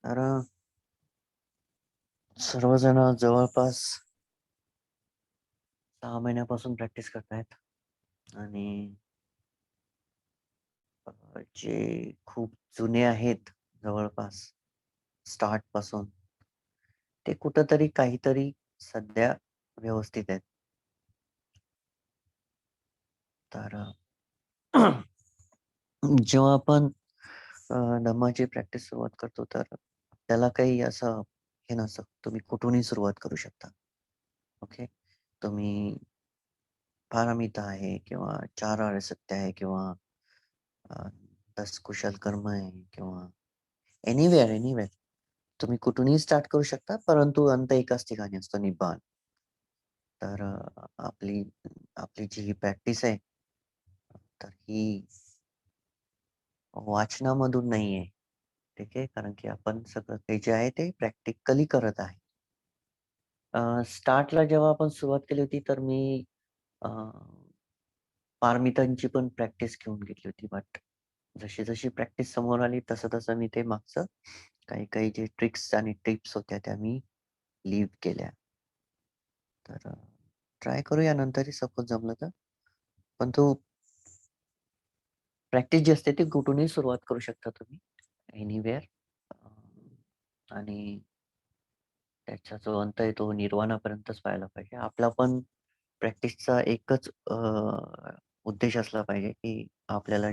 तर सर्वजण जवळपास 6 महिन्यापासून प्रॅक्टिस करतायत आणि जे खूप जुने आहेत जवळपास स्टार्टपासून, ते कुठेतरी काहीतरी सध्या व्यवस्थित आहेत. तर जेव्हा आपण धम्माची प्रॅक्टिस सुरुवात करतो, तर त्याला काही असं हे नसतं. तुम्ही कुठूनही सुरुवात करू शकता. ओके. तुम्ही पारमिता आहे किंवा 4 आर्य सत्य आहे किंवा अ, 10 कुशल कर्म आहे किंवा एनिव्हेअर तुम्ही कुठूनही स्टार्ट करू शकता, परंतु अंत एकाच ठिकाणी असतो, निब्बाण. तर आपली आपली जी ही प्रॅक्टिस आहे, तर ही वाचनामधून नाहीये. ठीक आहे. कारण की आपण सगळं काही जे आहे ते प्रॅक्टिकली करत आहे. स्टार्टला जेव्हा आपण सुरुवात केली होती, तर मी अ, पारमितांची पण प्रॅक्टिस घेऊन घेतली होती. बट जशी-जशी प्रॅक्टिस समोर आली, तसं-तसं मी ते मागचं काही-काही जे ट्रिक्स आणि टिप्स होत्या, त्या मी लीव्ह केल्या. तर ट्राय करूया नंतरही सपोज जमलं तर. पण तो प्रॅक्टिस जी असते ती कुठूनही सुरुवात करू शकता तुम्ही, एनिव्हेअर. आणि त्याचा जो अंत आहे तो निर्वाणापर्यंतच व्हायला पाहिजे. आपला पण प्रॅक्टिसचा एकच उद्देश असला पाहिजे, की आपल्याला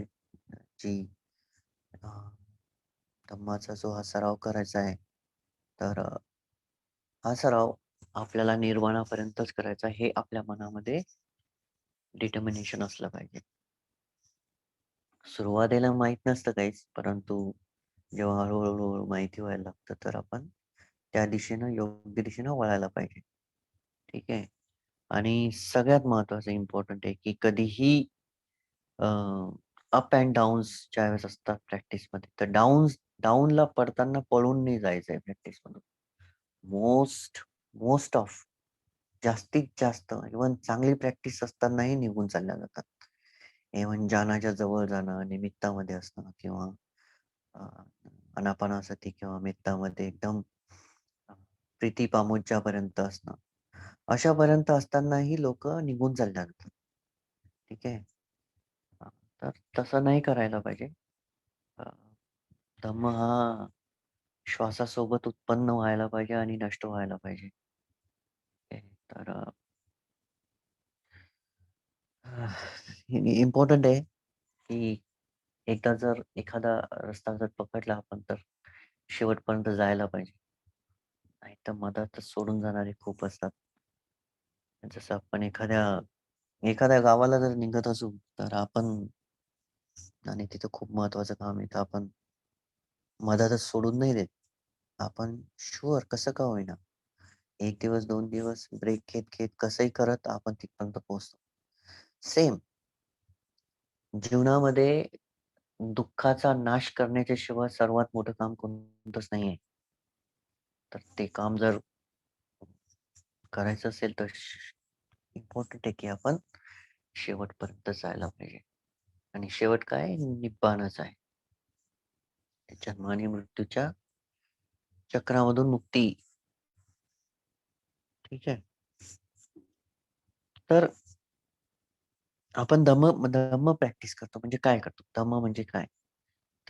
जी अ, धम्माचा जो हा सराव करायचा आहे, तर हा सराव आपल्याला निर्वाणापर्यंतच करायचा हे आपल्या मनामध्ये डिटर्मिनेशन असलं पाहिजे. सुरुवातीला माहीत नसतं काहीच, परंतु जेव्हा हळू-हळू माहिती व्हायला लागतं, तर आपण त्या दिशेनं, योग्य दिशेनं वळायला पाहिजे. ठीक आहे. आणि सगळ्यात महत्त्वाचं इम्पोर्टंट आहे, की कधीही अ, अप एंड डाउन्स ज्यावेळेस असतात प्रॅक्टिसमध्ये, तर डाउनला पडताना पळून नाही जायचंय प्रॅक्टिसमधून. मोस्ट मोस्ट ऑफ जास्तीत जास्त इव्हन चांगली प्रॅक्टिस असतानाही निघून चालल्या जातात. इव्हन ज्ञानाच्या जवळ जाणं, निमित्तामध्ये असणं किंवा अ, अनापानासती किंवा मित्तामध्ये एकदम अ, प्रीतिपामुज्यापर्यंत असणं. अशापर्यंत असतानाही लोकं निघून चालल्या जातात. ठीक आहे. अ, तर तसं नाही करायला पाहिजे. अ, धम्म हा श्वासासोबत उत्पन्न व्हायला पाहिजे आणि नष्ट व्हायला पाहिजे. ते तर इम्पोर्टंट आहे, की एकदा जर एखादा रस्ता जर पकडला आपण, तर शेवटपर्यंत जायला पाहिजे. नाहीतर मधातच सोडून जाणारे खूप असतात. जसं आपण एखाद्या एखाद्या गावाला जर निघत असू, तर आपण आणि तिथं खूप महत्त्वाचं काम आहे, तर आपण मधातच सोडून नाही देत. आपण शुअर कसं का होईना, 1 दिवस, 2 दिवस ब्रेक घेत-घेत कसंही करत आपण तिथपर्यंत पोहोचतो. सेम जीवनामध्ये दुःखाचा नाश करण्याच्या शिवाय सर्वात मोठं काम कोणतंच नाहीये. तर ते काम जर करायचं असेल, तर इम्पोर्टंट आहे, की आपण शेवटपर्यंत जायला पाहिजे. आणि शेवट काय आहे? निब्बाणच आहे. जन्म आणि मृत्यूच्या चक्रामधून मुक्ती. ठीक आहे. तर आपण धम्म प्रॅक्टिस करतो म्हणजे काय करतो? धम्म म्हणजे काय?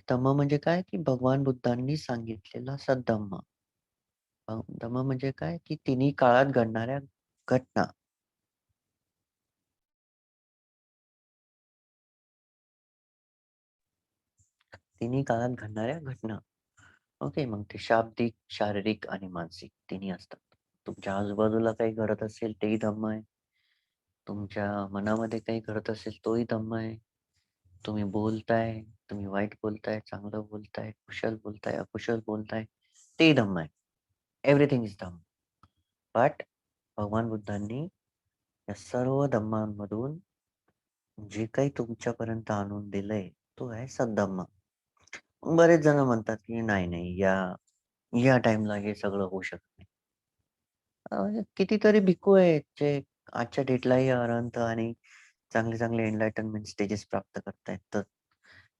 धम्म म्हणजे काय, की भगवान बुद्धांनी सांगितलेला सद्धम्म. धम्म म्हणजे काय, की तिन्ही काळात घडणाऱ्या घटना. तिन्ही काळात घडणाऱ्या घटना. ओके. मग ते शाब्दिक, शारीरिक आणि मानसिक तिन्ही असतात. तुमच्या आजूबाजूला काही घडत असेल तेही धम्म आहे. तुमच्या मनामध्ये काही घडत असेल तोही धम्म आहे. तुम्ही बोलताय, तुम्ही वाईट बोलताय, चांगलं बोलताय, कुशल बोलताय, अकुशल बोलताय, तेही धम्म आहे. Everything is Dhamma. बट भगवान बुद्धांनी या सर्व धम्मांमधून जे काही तुमच्यापर्यंत आणून दिलंय, तो आहे सद्धम्म. बरेच जण म्हणतात, की नाही, नाही या टाईमला हे सगळं होऊ शकत नाही. कितीतरी भिक्खू आहेत, जे आजच्या डेटलाही अनंत आणि चांगले-चांगले एनलाइटनमेंट स्टेजेस प्राप्त करतायत. तर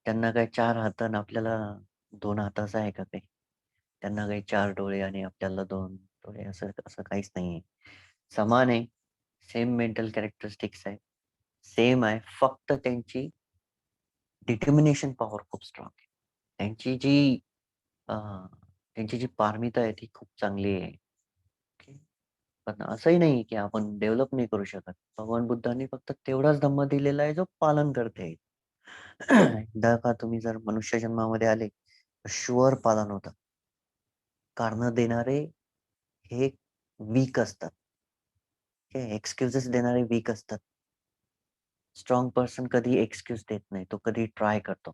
त्यांना काय 4 हात अन् आपल्याला 2 हाताचं आहे का काही? त्यांना काही 4 डोळे आणि आपल्याला 2 डोळे असं असं काहीच नाहीये. समान आहे. सेम मेंटल कॅरेक्टरिस्टिक्स आहे. सेम आहे. फक्त त्यांची डिटर्मिनेशन पॉवर खूप स्ट्राँग आहे. त्यांची जी अ, त्यांची जी पारमिता आहे ती खूप चांगली आहे. ओके. पण असंही नाही की आपण डेव्हलप नाही करू शकत. भगवान बुद्धांनी फक्त तेवढाच धम्म दिलेला आहे जो पालन करता येईल. एकदा का तुम्ही जर मनुष्य जन्मामध्ये आले, तर शुअर पालन होतं. कारणं देणारे हे वीक असतात. एक्सक्यूजेस देणारे वीक असतात. स्ट्राँग पर्सन कधी एक्सक्यूज देत नाही. तो कधी ट्राय करतो.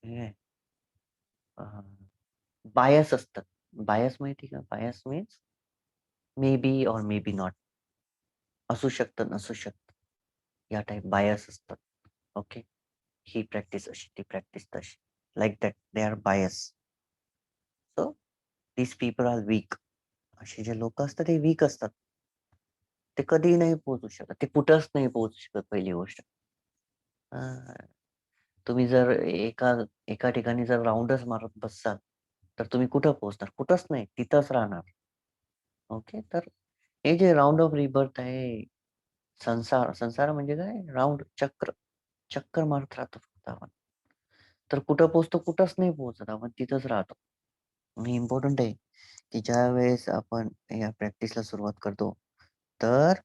ठीक आहे. बायस असतात. बायस माहिती का? Bias means may be or may be not. असू शकतं, नसू शकतं. या टाइप बायस असतात. ओके. ही प्रॅक्टिस अशी, ती प्रॅक्टिस तशी. Like that they are bias. So these people are weak. असे जे लोकं असतात ते वीक असतात. ते कधीही नाही पोहोचू शकत. ते कुठंच नाही पोहोचू शकत पहिली गोष्ट. अ, तुम्ही जर एका एका ठिकाणी जर राउंडच मारत बसाल, तर तुम्ही कुठं पोहोचणार? कुठंच नाही. तिथंच राहणार. ओके. तर हे जे राउंड ऑफ रिबर्थ आहे, संसार म्हणजे काय? राउंड चक्र. चक्कर मारत राहतो फक्त आपण. तर कुठं पोहोचतो? कुठंच नाही पोहोचत. आपण तिथंच राहतो. आणि इम्पोर्टंट आहे, की ज्यावेळेस आपण या प्रॅक्टिसला सुरुवात करतो, तर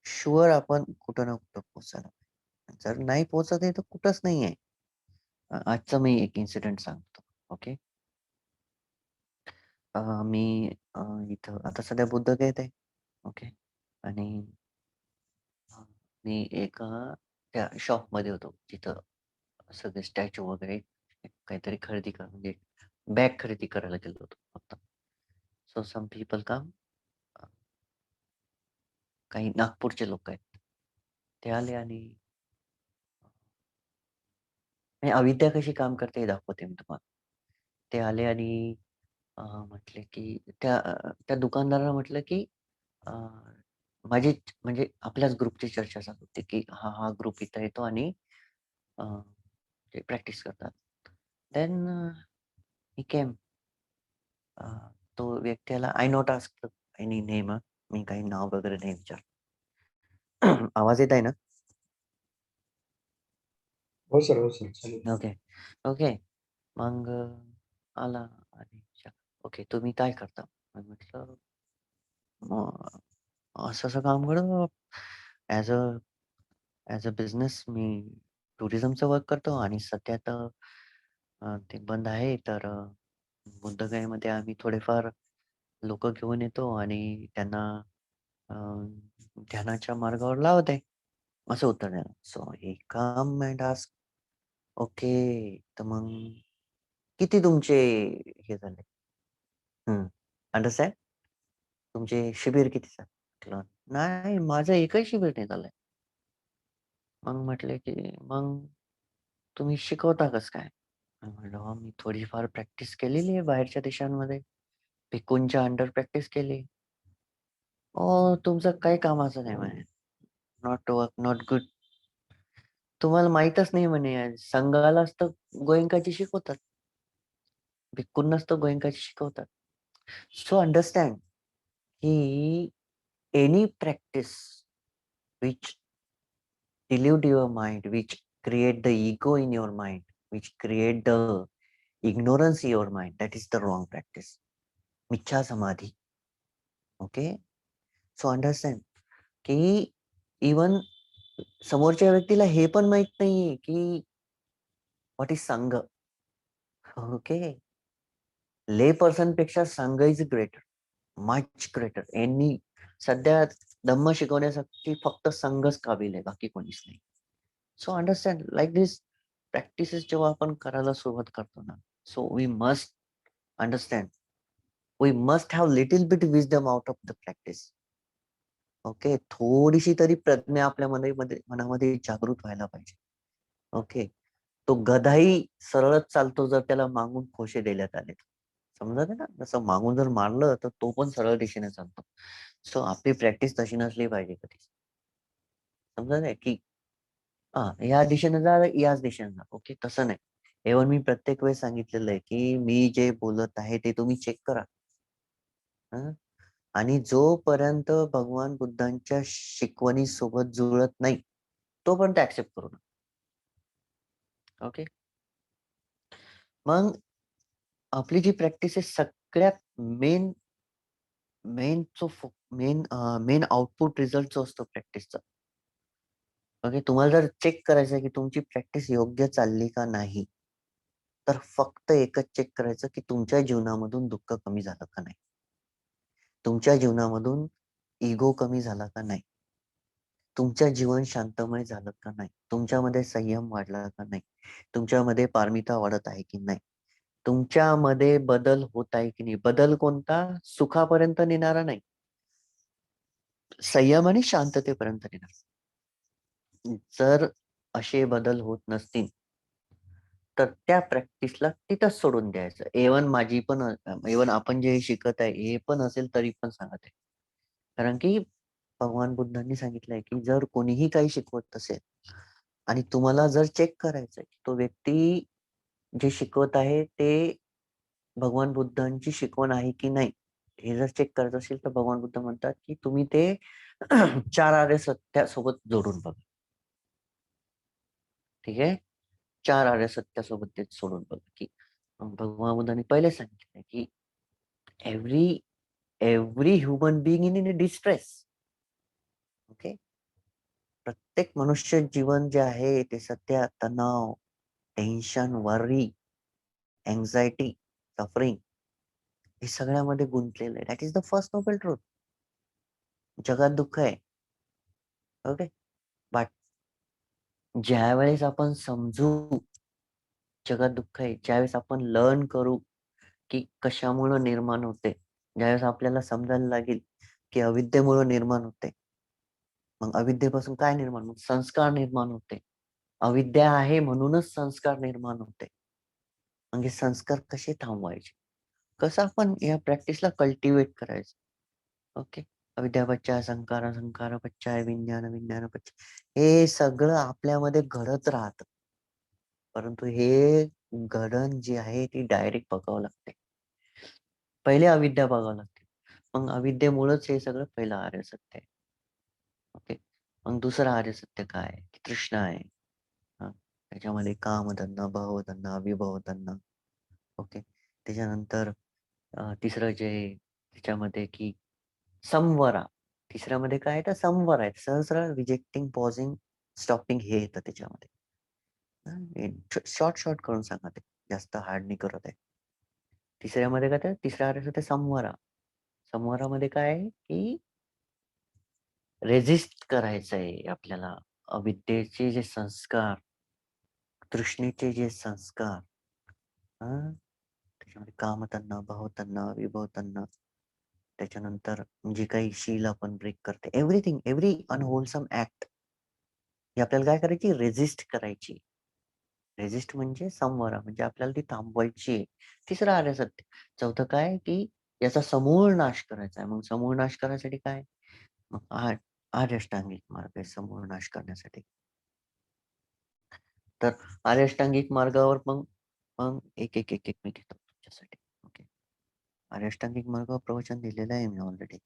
शुअर आपण कुठं ना कुठं पोहोचायला पाहिजे. जर नाही पोहोचत आहे, तर कुठंच नाहीये. आजचा मी एक इन्सिडेंट सांगतो. ओके. मी इथं आता सध्या बुद्धगयेत आहे. ओके. आणि अ, मी एका त्या शॉपमध्ये होतो. तिथं सगळे स्टॅच्यू वगैरे काहीतरी खरेदी म्हणजे बॅग खरेदी करायला गेलो होतो फक्त. So some people come. काही नागपूरचे लोक आहेत. ते आले आणि मी अविद्या कशी काम करते हे दाखवते मी तुम्हाला. ते आले आणि म्हटले की त्या दुकानदाराला म्हटलं की अ, माझी म्हणजे आपल्याच ग्रुपची चर्चा चालू होती की हा ग्रुप इथं येतो आणि अ, ते प्रॅक्टिस करतात. Then he came. तो व्यक्ती आला. I not asked any name. मी काही नाव वगैरे नाही विचारलं. आवाज येत आहे ना? हो सर, हो सर. चालेल. Okay, okay. मग आला आणि ओके तुम्ही काय करता? मी म्हटलं मग असं-असं काम करतो. As a as a business मी टुरिझमचं वर्क करतो आणि सध्या तर ते बंद आहे. तर बुद्धगयेमध्ये आम्ही थोडेफार लोकं घेऊन येतो आणि त्यांना अ, ध्यानाच्या मार्गावर लावत आहे. असं उत्तर द्यायला. So he come and ask, okay. तर मग किती तुमचे हे झाले? हं. अंडरस्टँड? तुमचे शिबिर किती झाले? म्हटलं, "नाही, माझं एकही शिबिर नाही झालंय." मग म्हटले, की "मग तुम्ही शिकवता कसं काय?" मी म्हटलं, "मी थोडीफार प्रॅक्टिस केलेली आहे बाहेरच्या देशांमध्ये. भिक्खूंच्या अंडर प्रॅक्टिस केली." "ओह, तुमचं काही कामाचं नाही," म्हणे. "Not work, not good." तुम्हाला माहीतच नाही म्हणे संघालाच तर गोएंकाची शिकवतात. भिक्खूंनाच तर गोएंकाची शिकवतात. सो अंडरस्टँड की any practice which delude your mind, which create the ego in your mind, which create the ignorance in your mind, that is the wrong practice. Michha samadhi. Okay. So understand की even समोरच्या व्यक्तीला हे पण माहित नाहीये की what is संघ. Okay. ले पर्सन पेक्षा संघ इज ग्रेटर. Much greater. सध्या धम्म शिकवण्यासाठी फक्त संघच काबिल आहे, बाकी कोणीच नाही. So understand like this practices जेव्हा आपण करायला सुरुवात करतो ना, so we must understand, we must have little bit wisdom out of the practice. Okay. थोडीशी तरी प्रज्ञा आपल्या मनामध्ये जागृत व्हायला पाहिजे. ओके. तो गधाही सरळच चालतो जर त्याला मागून खोशे देण्यात आले. समजत आहे ना? जसं मागून जर मारलं तर तो पण सरळ दिशेने चालतो. सो आपली प्रॅक्टिस तशी नसली पाहिजे कधी. समजत आहे की या दिशेने जा, याच दिशेने जा. ओके. तसं नाही. एव्हन मी प्रत्येक वेळेस सांगितलेलं आहे की मी जे बोलत आहे ते तुम्ही चेक करा. आणि जोपर्यंत भगवान बुद्धांच्या शिकवणी सोबत जुळत नाही तोपर्यंत ऍक्सेप्ट करू नका. ओके. मग आपली जी प्रॅक्टिस आहे सगळ्यात मेन मेन जो मेन मेन आउटपुट रिझल्ट जो असतो प्रॅक्टिसचा. ओके. तुम्हाला जर चेक करायचं आहे की तुमची प्रॅक्टिस योग्य चालली का नाही, तर फक्त एकच चेक करायचं की तुमच्या जीवनामधून दुःख कमी झालं का नाही, तुमच्या जीवनामधून इगो कमी झाला का नाही, तुमचं जीवन शांतमय झालं का नाही, तुमच्यामध्ये संयम वाढला का नाही, तुमच्यामध्ये पारमिता वाढत आहे की नाही, तुमच्यामध्ये बदल होत आहे की नाही. बदल कोणता? सुखापर्यंत नेणारा नाही, संयम आणि शांततेपर्यंत नेणार. जर असे बदल होत नसतील तर त्या प्रॅक्टिसला तिथंच सोडून द्यायचं. इव्हन आपण जे शिकत आहे हे पण असेल तरी पण सांगत आहे. कारण की भगवान बुद्धांनी सांगितलंय की जर कोणीही काही शिकवत असेल आणि तुम्हाला जर चेक करायचंय की तो व्यक्ती जे शिकवत आहे ते भगवान बुद्धांची शिकवण आहे की नाही, हे जर चेक करायचं असेल तर भगवान बुद्ध म्हणतात की तुम्ही ते 4 आर्य सत्यासोबत जोडून बघा. ठीक आहे. 4 आर्य सत्यासोबत ते सोडून बघा की भगवान बुद्धांनी पहिले सांगितलंय की every every human being in distress. Okay. प्रत्येक मनुष्य जीवन जे आहे ते सध्या तणाव, टेन्शन, वरी, अँक्झायटी, सफरिंग हे सगळ्यामध्ये गुंतलेलं आहे. That is the first noble truth. जगात दुःख आहे. ओके. बट ज्यावेळेस आपण समजू जगात दुःख आहे, ज्यावेळेस आपण लर्न करू की कशामुळं निर्माण होते, ज्यावेळेस आपल्याला समजायला लागेल की अविद्येमुळे निर्माण होते. मग अविद्येपासून काय निर्माण? मग संस्कार निर्माण होते. अविद्या आहे म्हणूनच संस्कार निर्माण होते. मग हे संस्कार कसे थांबवायचे? कसं आपण या प्रॅक्टिसला कल्टिव्हेट करायचं? ओके. अविद्यापच्चा संकार, संकार पच्चाय विज्ञान, विज्ञान पच्चाय हे सगळं आपल्यामध्ये घडत राहतं. परंतु हे घडण जी आहे ती डायरेक्ट बघावं लागते. पहिले अविद्या बघावं लागते. मग अविद्येमुळंच हे सगळं पहिलं आर्य सत्य आहे. ओके. मग दुसरं आर्य सत्य काय आहे? तृष्णा आहे. त्याच्यामध्ये कामधंदा, भवधंदा, विभवधंदा. ओके. त्याच्यानंतर तिसरं जे त्याच्यामध्ये की संवरा. तिसऱ्यामध्ये काय आहे तर संवर आहे. सहस्र रिजेक्टिंग, पॉजिंग, स्टॉपिंग हे येतं त्याच्यामध्ये. शॉर्ट करून सांगा ते. जास्त हार्ड नाही करत आहे. तिसऱ्यामध्ये काय तर तिसरा आर्य सत्य संवरा. संवरामध्ये काय आहे की रेझिस्ट करायचंय आपल्याला. अविद्येचे जे संस्कार, तृष्णेचे जे संस्कार, त्याच्यामध्ये कामतन्ना, भवतन्ना, विभवतन्ना, त्याच्यानंतर जे काही शील आपण ब्रेक करते, एव्हरीथिंग, एव्हरी अनहोलसम ऍक्ट ही आपल्याला काय करायची? रेझिस्ट करायची. रेझिस्ट म्हणजे संवरा, म्हणजे आपल्याला ती थांबवायची आहे. तिसरं आर्य सत्य. चौथं काय की याचा समूळ नाश करायचा आहे. मग समूळ नाश करण्यासाठी काय? मग आर्य अष्टांगिक मार्ग आहे समूळ नाश करण्यासाठी. तर आर्य अष्टांगिक मार्गावर मग मग एक मी घेतो तुमच्यासाठी. ओके. आर्य अष्टांगिक मार्गावर प्रवचन दिलेलं आहे मी ऑलरेडी.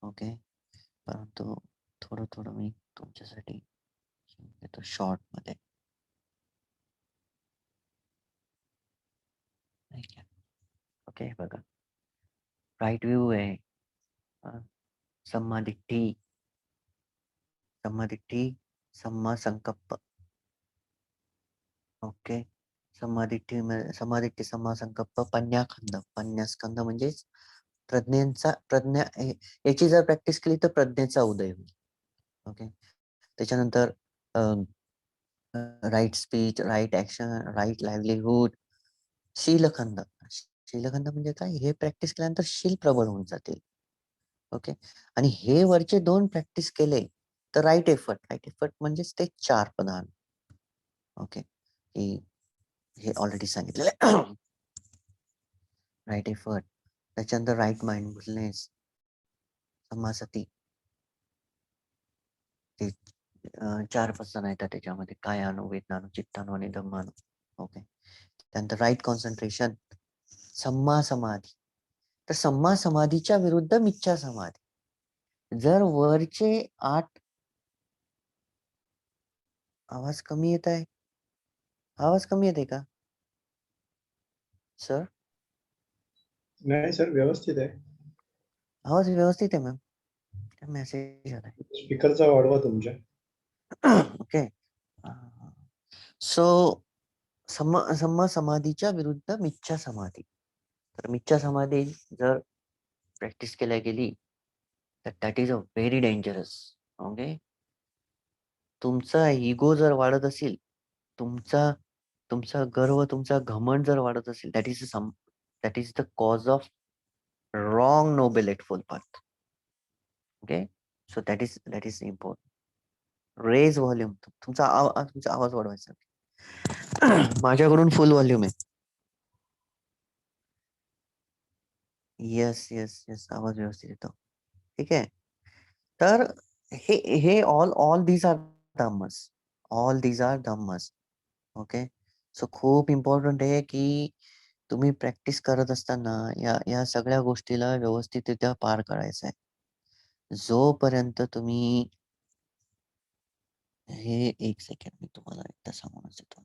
ओके. परंतु थोडं मी तुमच्यासाठी घेतो शॉर्ट मध्ये. ओके. बघा, राईट व्ह्यू आहे. सम्मा दिट्ठी, सम्मा दिट्ठी, सम्मा संकप्प. ओके. सम्मा दिट्ठी, सम्मा संकप्प, पन्याखंड. पन्यास्कंद म्हणजेच प्रज्ञा याची जर प्रॅक्टिस केली तर प्रज्ञेचा उदय होईल. ओके. त्याच्यानंतर right speech, right action, right livelihood, शीलखंड. शीलखंड म्हणजे काय? हे प्रॅक्टिस केल्यानंतर शील प्रबळ होऊन जातील. ओके. आणि हे वरचे 2 प्रॅक्टिस केले तर राईट एफर्ट. राईट एफर्ट म्हणजेच ते 4 प्रधान. ओके. हे ऑलरेडी सांगितलेलं आहे. राईट एफर्ट, त्याच्यानंतर राईट माइंडफुलनेस, समासती. ते 4 पसना येतात त्याच्यामध्ये. कायानो, वेदनानो, चित्तानो आणि धम्मानो. ओके. त्यानंतर राईट कॉन्सन्ट्रेशन, सम्मा समाधी. तर सम्मा समाधीच्या विरुद्ध मिथ्या समाधी. जर वरचे 8 आवाज कमी येत आहे, आवाज कमी येते का सर? नाही सर, व्यवस्थित आहे. आवाज व्यवस्थित आहे मॅम. मेसेज आलाय. स्पीकरचा वाढवा तुमच्या. ओके. सो सम्मा समाधीच्या विरुद्ध मिथ्या समाधी. तर मिथ्या समाधी जर प्रॅक्टिस केल्या गेली तर that is a very dangerous. Okay. तुमचा इगो जर वाढत असेल, तुमचा तुमचा गर्व, तुमचा घमंड जर वाढत असेल, that is the cause of wrong noble eightfold path. Okay. So that is important. Raise volume. तुमचा आवाज वाढवायचा. माझ्याकडून फुल व्हॉल्यूम आहे. येस येस येस, आवाज व्यवस्थित येतो. ठीक आहे. तर हे हे all these are dhammas. All these are dhammas. Okay. So खूप इम्पॉर्टंट आहे की तुम्ही प्रॅक्टिस करत असताना या सगळ्या गोष्टीला व्यवस्थितरित्या पार करायचं आहे. जोपर्यंत तुम्ही हे एक सेकंड मी तुम्हाला एकदा सांगूनच येतो.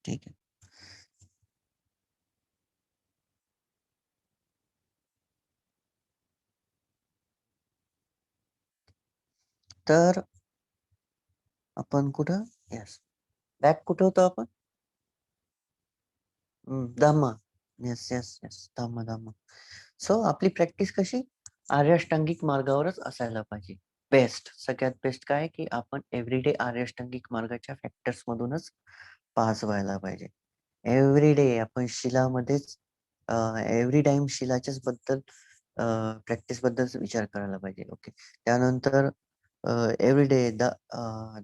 ठीक आहे. तर आपण कुठं, येस, बॅक कुठं होतो आपण? धम्म. येस येस येस, धम्म. सो आपली प्रॅक्टिस कशी आर्याष्टांगिक मार्गावरच असायला पाहिजे. बेस्ट, सगळ्यात बेस्ट काय की आपण एव्हरीडे आर्याष्टांगिक मार्गाच्या फॅक्टर्स मधूनच पास व्हायला पाहिजे. एव्हरीडे आपण शिलामध्येच एव्हरी टाइम शिलाच्याच बद्दल प्रॅक्टिस बद्दल विचार करायला पाहिजे. ओके. त्यानंतर एव्हरीडे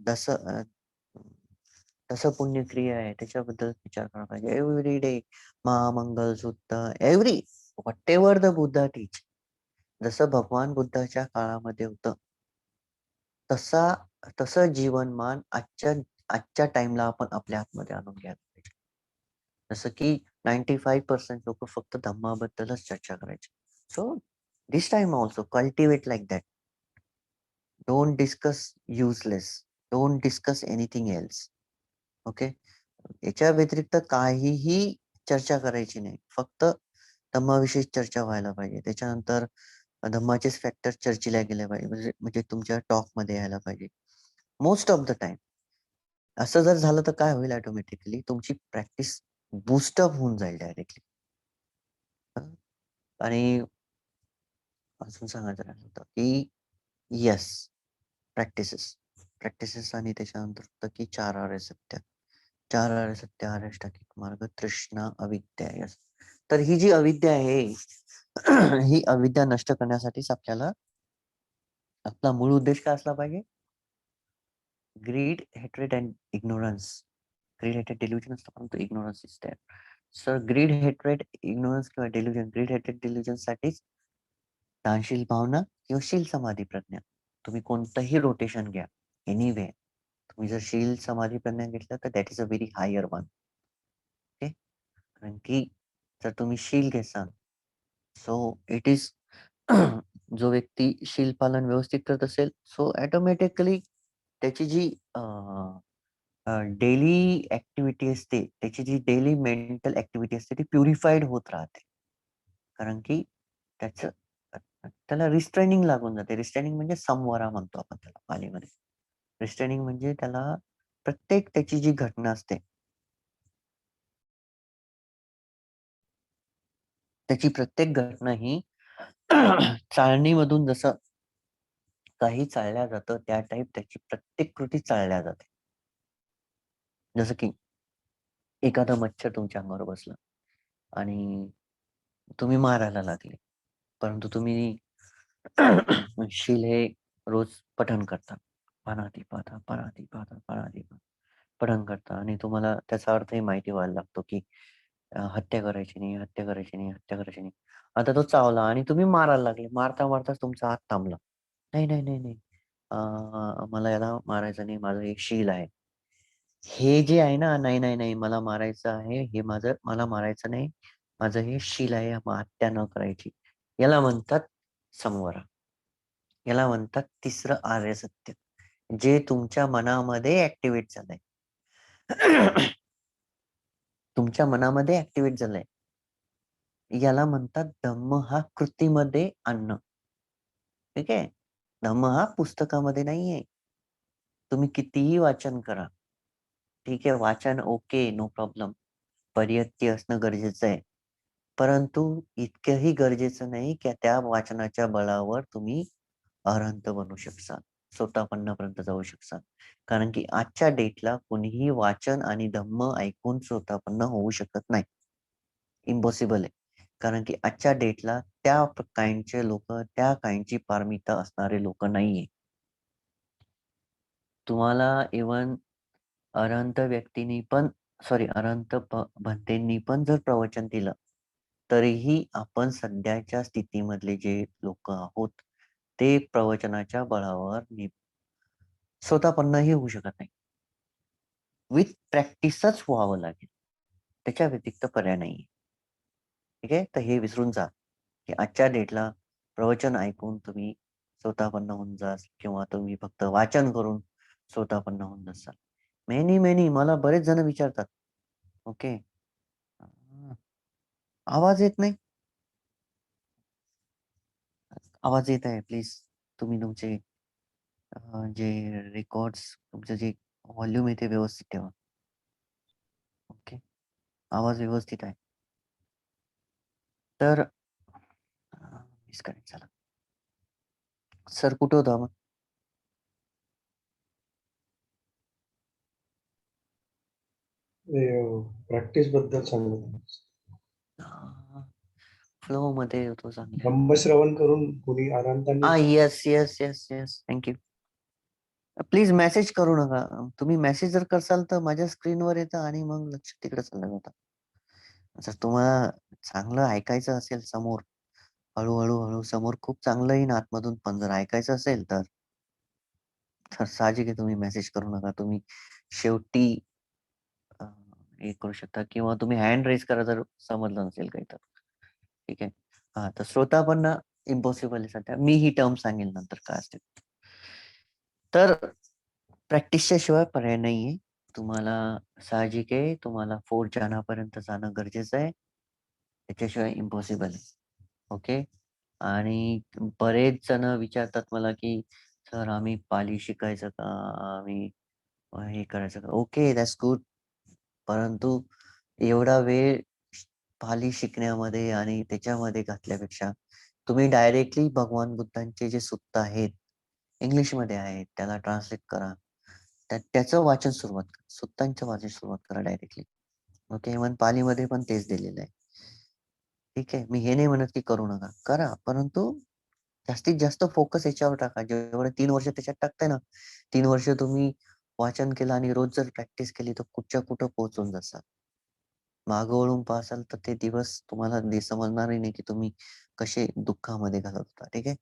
दस पुण्यक्रिया आहे त्याच्याबद्दल विचार करायला पाहिजे. Everyday Mahamangal Sukta, every whatever the Buddha teach. जसं भगवान बुद्धाच्या काळामध्ये होतं तसं जीवनमान आजच्या टाइमला आपण आपल्या हातमध्ये आणून घ्यायला पाहिजे. जसं की 95% लोक फक्त धम्माबद्दलच चर्चा करायचे. So this time also cultivate like that. Don't discuss useless, don't discuss anything else. Okay. याच्या व्यतिरिक्त काहीही चर्चा करायची नाही. फक्त धम्माविषयी चर्चा व्हायला पाहिजे. त्याच्यानंतर धम्माचेच फॅक्टर चर्चेला गेले पाहिजे, म्हणजे तुमच्या टॉक मध्ये यायला पाहिजे मोस्ट ऑफ द टाइम. असं जर झालं तर काय होईल, ऑटोमॅटिकली तुमची प्रॅक्टिस बूस्टअप होऊन जाईल डायरेक्टली. आणि अजून सांगायचं राहिलं होतं की येस, प्रॅक्टिसेस आणि त्याच्यानंतर होतं की 4 आर्य सत्य. 4 आर्य सत्य, आर्याष्टांगिक मार्ग, तृष्णा, अविद्या. यस. तर ही जी अविद्या आहे ही अविद्या नष्ट करण्यासाठीच आपल्याला आपला मूळ उद्देश काय असला पाहिजे? Greed, hatred and ignorance. Greed, hatred, delusion असतं, परंतु ignorance is there. Sir greed, hatred, ignorance किंवा डेल्युजन, ग्रीड, हेट्रेड, डेल्युजन साठीच दानशील भावना किंवा शील समाधी प्रज्ञा. तुम्ही कोणतंही रोटेशन घ्या, एनिवे. तुम्ही जर शील समाधी प्रज्ञा घेतलं तर that is a very higher one. Okay. कारण की जर तुम्ही शील घेसाल, सो इट इज जो व्यक्ती शील पालन व्यवस्थित करत असेल, सो ऑटोमॅटिकली त्याची जी डेली ऍक्टिव्हिटी असते, त्याची जी डेली मेंटल ऍक्टिव्हिटी असते ती प्युरिफाईड होत राहते. कारण की त्याला रिस्ट्रेनिंग लागून जाते. रिस्ट्रेनिंग म्हणजे संवरा म्हणतो आपण त्याला पालीमध्ये. रिस्ट्रेनिंग म्हणजे त्याला प्रत्येक त्याची जी घटना असते त्याची प्रत्येक घटना ही चाळणीमधून जसं काही चालल्या जातं त्या टाईप त्याची प्रत्येक कृती चालल्या जाते. जसं की एखादा मच्छर तुमच्या अंगावर बसला आणि तुम्ही मारायला लागले, परंतु तुम्ही शील हे रोज पठण करता. पानाती पाता, पानाती पाता, पानाती पाता पठण करता आणि तुम्हाला त्याचा अर्थही माहिती व्हायला लागतो की हत्या करायची नाही, हत्या करायची नाही, हत्या करायची नाही. आता तो चावला आणि तुम्ही मारायला लागले. मारता मारताच तुमचा हात थांबला. नाही, नाही, नाही, नाही. मला याला मारायचं नाही. माझं एक शील आहे. हे जे आहे ना, नाही, नाही, नाही मला मारायचं आहे. हे मला मारायचं नाही. माझं हे शील आहे. हत्या न करायची. याला म्हणतात संवरा. याला म्हणतात तिसरं आर्य सत्य. जे तुमच्या मनामध्ये ऍक्टिव्हेट झालंय. तुमच्या मनामध्ये ऍक्टिव्हेट झालंय. याला म्हणतात धम्म हा कृतीमध्ये आणणं. ठीक आहे. धम्म हा पुस्तकामध्ये नाहीये. तुम्ही कितीही वाचन करा. ठीक आहे. वाचन ओके, नो प्रॉब्लेम. परियत्ती असणं गरजेचं आहे. परंतु इतकंही गरजेचं नाही की त्या वाचनाच्या बळावर तुम्ही अरहंत बनू शकसाल. स्वतःपन्नापर्यंत जाऊ शकसाल. कारण की आजच्या डेटला कोणीही वाचन आणि धम्म ऐकून स्वतःपन्न होऊ शकत नाही. इम्पॉसिबल आहे. कारण की आजच्या डेटला त्या काइंडचे लोकं, त्या काइंडची पारमिता असणारे लोकं नाहीये. तुम्हाला इव्हन अरहंत व्यक्तींनी पण अरहंत भंतेंनी पण जर प्रवचन दिलं, तरीही आपण सध्याच्या स्थितीमधले जे लोकं आहोत, ते प्रवचनाच्या बळावर स्वतःपन्नही होऊ शकत नाही. विथ प्रॅक्टिसच व्हावं लागेल. त्याच्या व्यतिरिक्त पर्याय नाहीये. ठीक आहे. तर हे विसरून जा, की आजच्या डेटला प्रवचन ऐकून तुम्ही स्वतःपन्न होऊन जाल किंवा तुम्ही फक्त वाचन करून स्वतःपन्न होऊन जाल. मेनी मला बरेच जण विचारतात. ओके. आवाज येत नाही. आवाज येत आहे प्लीज. तुम्ही तुमचे जे रेकॉर्ड्स तुमचं जे व्हॉल्यूम आहे ते व्यवस्थित ठेवा. ओके. आवाज व्यवस्थित आहे. तर डिस्कनेक्ट झाला. सर कुठे होता मग? प्रॅक्टिस बद्दल सांगत फ्लो मध्ये होतो चांगल्या. धम्मश्रवण करून कुणी आनंदाने yes yes yes yes thank you. Please message करू नका. तुम्ही मेसेज जर करसाल तर माझ्या स्क्रीनवर येतं आणि मग लक्ष तिकडे चाललं जातं. जर तुम्हाला चांगलं ऐकायचं असेल समोर, हळू समोर खूप चांगलं येईन आतमधून, पण जर ऐकायचं असेल तर साहजिक आहे तुम्ही मेसेज करू नका. तुम्ही शेवटी हे करू शकता किंवा तुम्ही हँड रेज करा जर समजलं नसेल काही तर. ठीक आहे. तर श्रोतापन्न इम्पॉसिबल आहे सध्या. मी ही टर्म सांगेन नंतर काय असते. तर प्रॅक्टिसच्या शिवाय पर्याय नाहीये. तुम्हाला साहजिक आहे, तुम्हाला 4th जाण्यापर्यंत जाणं गरजेचं आहे. त्याच्याशिवाय इम्पॉसिबल आहे. ओके. आणि बरेच जण विचारतात मला, की "सर आम्ही पाली शिकायचं का? आम्ही हे करायचं का?" Okay, that's good. परंतु एवढा वेळ पाली शिकण्यामध्ये आणि त्याच्यामध्ये घातल्यापेक्षा तुम्ही डायरेक्टली भगवान बुद्धांचे जे सुत्त आहेत, इंग्लिशमध्ये आहेत, त्याला ट्रान्सलेट करा. त्याचं वाचन सुरुवात करा. सुत्तांचं वाचन सुरुवात करा डायरेक्टली. ओके. इव्हन पालीमध्ये पण तेच दिलेलं आहे. ठीक आहे. मी हे नाही म्हणत की करू नका. करा. परंतु जास्तीत जास्त फोकस याच्यावर टाका. जेवढे 3 वर्ष त्याच्यात टाकताय ना, 3 वर्ष तुम्ही वाचन केलं आणि रोज जर प्रॅक्टिस केली तर कुठच्या कुठं पोहोचून जासाल. मागं वळून पाहसाल तर ते दिवस तुम्हाला समजणारही नाही की तुम्ही कसे दुःखामध्ये घालत होता. ठीक आहे.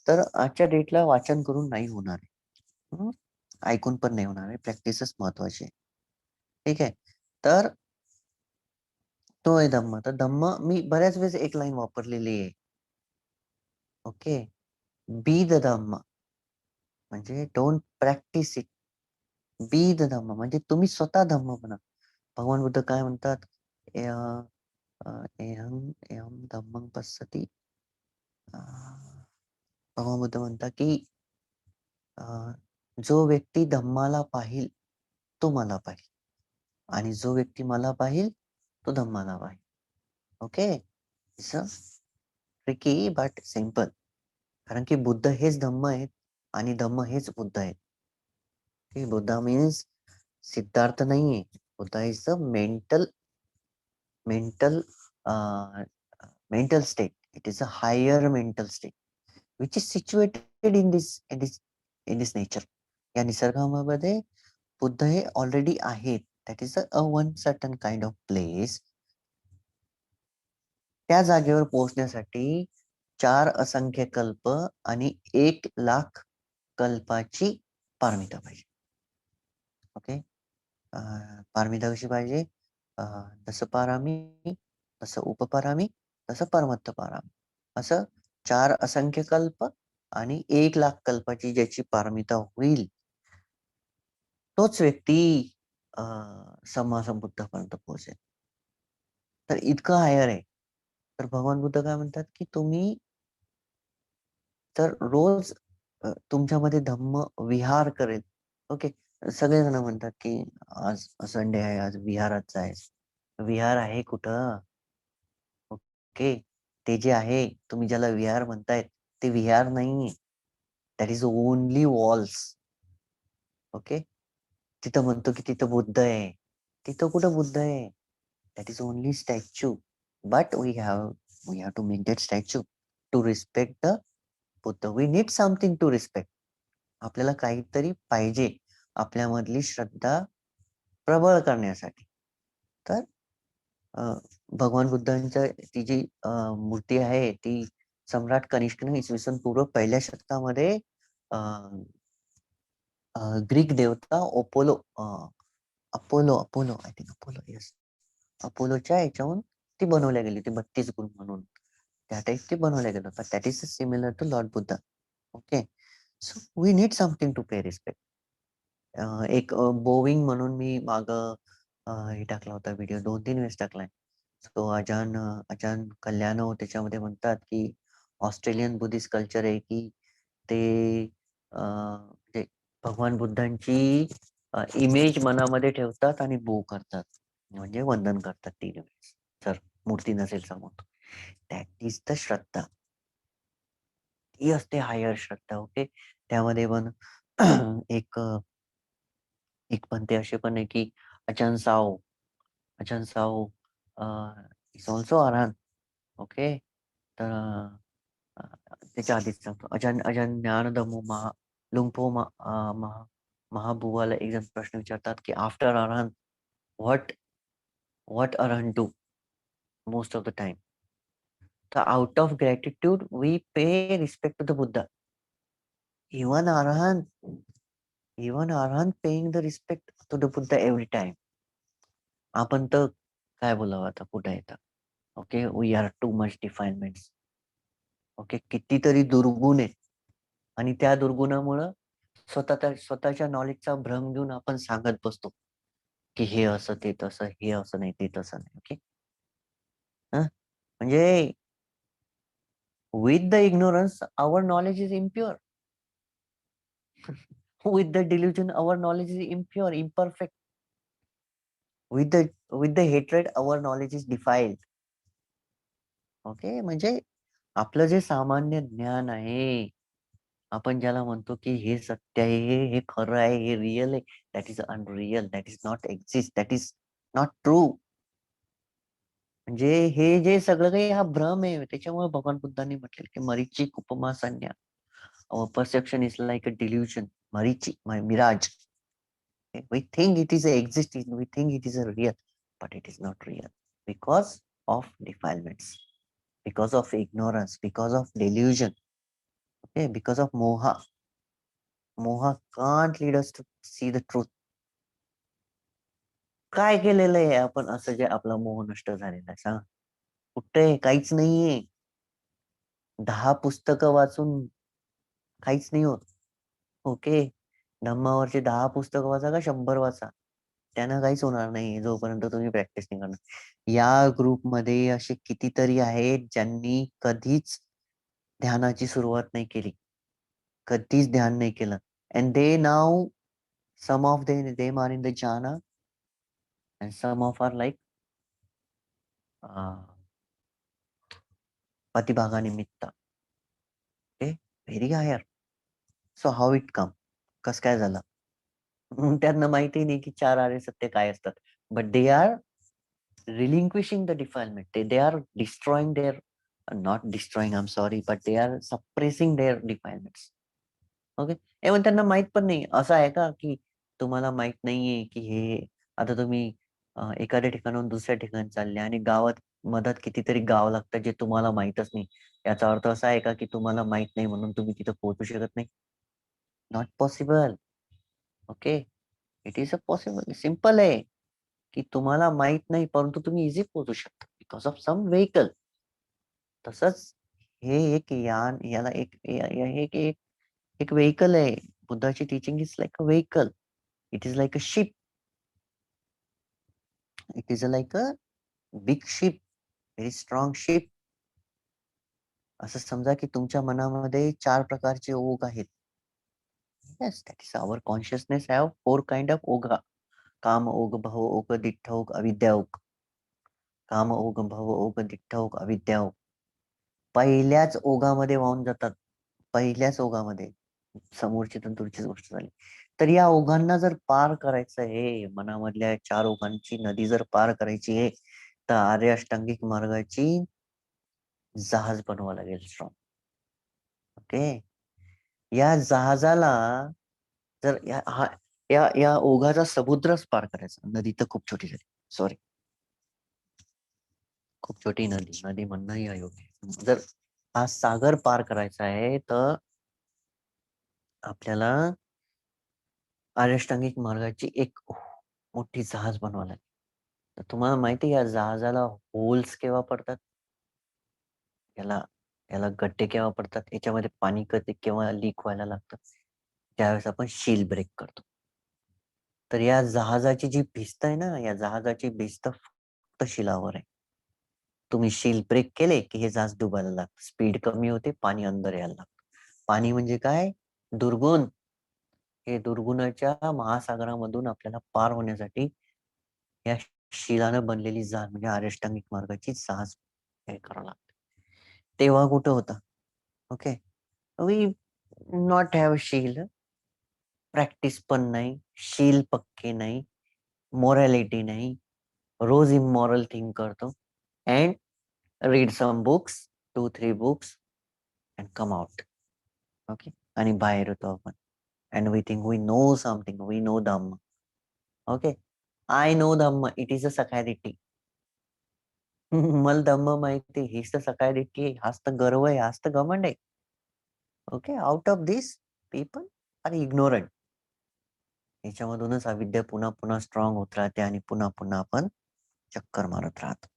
तर आजच्या डेटला वाचन करून नाही होणार आहे. ऐकून पण नाही होणार आहे. प्रॅक्टिसच महत्वाची आहे. ठीक आहे. तर तो आहे धम्म. तर धम्म मी बऱ्याच वेळेस एक लाईन वापरलेली आहे. ओके. बी द धम्म म्हणजे don't practice it. Be the dhamma म्हणजे तुम्ही स्वतः धम्म बना. भगवान बुद्ध काय म्हणतात? एहम एहम धम्मं पश्यति. भगवान बुद्ध म्हणतात की जो व्यक्ती धम्माला पाहिल तो मला पाहिल आणि जो व्यक्ती मला पाहिल तो धम्माला पाहिल. Okay. It's tricky but simple. कारण की बुद्ध हेच धम्म आहेत आणि धम्म हेच बुद्ध आहेत. बुद्धा मीन्स सिद्धार्थ नाहीये. Buddha is the mental mental mental state. It is a higher mental state which is situated in this nature. या निसर्गामध्ये बुद्ध हे ऑलरेडी आहेत. That is a one certain kind of place त्या जागेवर पोहोचण्यासाठी 4 असंख्य कल्प आणि 1,00,000 कल्पाची पारमिता पाहिजे. ओके. पारमिता कशी पाहिजे? दशपारामी, तसं उपपारामी, तसं परमत्त पारामी, असं 4 असंख्य कल्प आणि 1,00,000 कल्पाची ज्याची पारमिता होईल, तोच व्यक्ती सम्मा संबुद्धापर्यंत पोहोचेल. तर इतकं हायर आहे. तर भगवान बुद्ध काय म्हणतात, की तुम्ही तर रोज तुमच्यामध्ये धम्म विहार करेल. ओके. सगळेजण म्हणतात, की आज संडे आहे, आज विहारात जायचं. विहार आहे कुठं? ओके. ते जे आहे, तुम्ही ज्याला विहार म्हणताय, ते विहार नाहीये. That is only walls. Okay. तिथं म्हणतो, की तिथं बुद्ध आहे. तिथं कुठं बुद्ध आहे? That is only statue. But we have to make that statue to respect the Buddha. We need something to respect. आपल्याला काहीतरी पाहिजे आपल्यामधली श्रद्धा प्रबळ करण्यासाठी. तर भगवान बुद्धांच्या ती जी मूर्ती आहे ती सम्राट कनिष्कने इसवी सन पूर्व 1ल्या शतकामध्ये ग्रीक देवता Apollo I think Apollo yes अपोलोच्या याच्याहून ती बनवल्या गेली होती 32 गुण म्हणून. त्या टाईप ते बनवल्या गेलं होतं. That is similar to lord Buddha. Okay. So we need something to pay respect. एक बोविंग म्हणून मी हे टाकला होता व्हिडिओ 2-3 वेळेस टाकलाय. तो अजान कल्याणो त्याच्यामध्ये म्हणतात, की ऑस्ट्रेलियन बुद्धिस्ट कल्चर आहे, की ते ते भगवान बुद्धांची इमेज मनामध्ये ठेवतात आणि बो करतात. म्हणजे वंदन करतात 3 वेळेस. जर मूर्ती नसेल समोर. दॅट इज द श्रद्धा. ती असते हायर श्रद्धा. ओके. त्यामध्ये पण एक एक पंथे असे पण आहे, की Ajahn Sao, Ajahn Sao is also arahant. Okay. तर त्याच्या आधीच सांगतो. अजन अजन ज्ञानधमो लुंगपो महाबुवाला एक जण प्रश्न विचारतात, की after arahant what what arahant do most of the time? तर out of gratitude we pay respect to the Buddha. Even arahant paying the respect to the Buddha every time. आपण तर काय बोलावं आता पुढे येतं. Okay. We are too much defilements. Okay. कितीतरी दुर्गुण आहे आणि त्या दुर्गुणामुळं स्वतःच्या नॉलेजचा भ्रम घेऊन आपण सांगत बसतो, की हे असं, ते तसं, हे असं नाही, ते तसं नाही. ओके. म्हणजे with the ignorance our knowledge is impure. With the delusion our knowledge is impure, imperfect. With the hatred our knowledge is defiled. Okay. म्हणजे आपलं जे सामान्य ज्ञान आहे, आपण ज्याला म्हणतो, की हे सत्य आहे, हे खरं आहे, हे रिअल आहे. That is unreal. That is not exist. That is not true. म्हणजे हे जे सगळं काही हा भ्रम आहे. त्याच्यामुळे भगवान बुद्धांनी म्हटलेलं, की मरीचिक उपमा संज्ञा. Our perception is like a delusion. Mirage. We think it is a existing, we think it is a real, but it is not real because of defilements, because of ignorance, because of delusion, okay, because of moha. Moha can't lead us to see the truth. काय केलेलं आहे आपण असं जे आपला मोह नष्ट झालेला आहे सांग? कुठे काहीच नाहीये. 10 पुस्तकं वाचून काहीच नाही होत. ओके. धम्मावरची 10 पुस्तकं वाचा का 100 वाचा. त्यानं काहीच होणार नाही जोपर्यंत तुम्ही प्रॅक्टिस नाही करणार. या ग्रुपमध्ये असे कितीतरी आहेत ज्यांनी कधीच ध्यानाची सुरुवात नाही केली. कधीच ध्यान नाही केलं. And they now some of them are in the jhana and some of are like पतिभागा निमित्त. ओके. Very higher. So how it come? कसं काय झालं? त्यांना माहिती नाही की 4 आर्य सत्य काय असतात. But they are relinquishing the defilement. They are destroying their, not destroying, I'm sorry, but they are suppressing their defilements. Okay. Even त्यांना माहित पण नाही. असं आहे का, की तुम्हाला माहित नाहीये, की हे आता तुम्ही एखाद्या ठिकाणाहून दुसऱ्या ठिकाणी चालले आणि गावात मधात कितीतरी गाव लागतात जे तुम्हाला माहीतच नाही. याचा अर्थ असा आहे का की तुम्हाला माहित नाही म्हणून तुम्ही तिथं पोहोचू शकत नाही? Not possible. Okay. It is a possible. Simple आहे की तुम्हाला माहित नाही परंतु तुम्ही इझी पोहोचू शकता बिकॉज ऑफ सम व्हेइकल. तसंच हे एक यान, याला हे एक व्हेइकल आहे. बुद्धाची teaching is like a vehicle. It is like a ship. It is like a big ship, very strong ship. असं समजा की तुमच्या मनामध्ये 4 प्रकारचे ओघ आहेत. Yes, that is our consciousness have 4 kind of ओघा. काम ओघ, भव ओघ, दिठ्ठ ओघ, अविद्या ओघ. काम ओघ, भव ओघ, दिठ्ठ ओघ, अविद्या ओघ. पहिल्याच ओघामध्ये वाहून जातात. पहिल्याच ओघामध्ये. समोरची तंतूरचीच गोष्ट झाली. तर या ओघांना जर पार करायचं आहे, मनामधल्या 4 ओघांची नदी जर पार करायची आहे, तर आर्य अष्टांगिक मार्गाची जहाज बनवावं लागेल स्ट्रॉंग. ओके. या जहाजाला जर या ओघाचा समुद्रच पार करायचा. नदी तर खूप छोटी झाली. सॉरी. खूप छोटी नदी. नदी म्हणणंही अयोग्य आहे. जर हा सागर पार करायचा आहे, तर आपल्याला आर्यष्टांगिक मार्गाची एक मोठी जहाज बनवावं लागेल. तर तुम्हाला माहिती आहे या जहाजाला होल्स केव्हा पडतात? याला याला गड्डे केव्हा पडतात? याच्यामध्ये पाणी कधी केव्हा लीक व्हायला लागतं? त्यावेळेस आपण शील ब्रेक करतो. तर या जहाजाची जी भिस्त आहे ना, या जहाजाची भिस्त फक्त शिलावर आहे. तुम्ही शील ब्रेक केले की हे जहाज डुबायला लागतं. स्पीड कमी होते, पाणी अंदर यायला लागतं. पाणी म्हणजे काय? दुर्गुण. हे दुर्गुणाच्या महासागरामधून आपल्याला पार होण्यासाठी या शिलानं बनलेली जहाज म्हणजे आर्यष्टांगिक मार्गाची जहाज हे करावं लागतं. तेव्हा कुठं होता? ओके. वी नॉट हॅव शील. प्रॅक्टिस पण नाही, शील पक्के नाही, मोरॅलिटी नाही, रोज इमॉरल थिंग करतो and read some books, 2-3 books and come out. Okay. आणि बाहेर येतो आपण and we think we know something, we know Dhamma. Okay. I know Dhamma, it is a सकाय मला धम्म माहिती, हीच तर सकाय दिट्टी आहे, हाच तर गर्व आहे, हाच तर घमंड आहे. Okay. Out of this people are ignorant. याच्यामधूनच अविद्या पुन्हा पुन्हा स्ट्रॉंग होत राहते आणि पुन्हा पुन्हा आपण चक्कर मारत राहतो.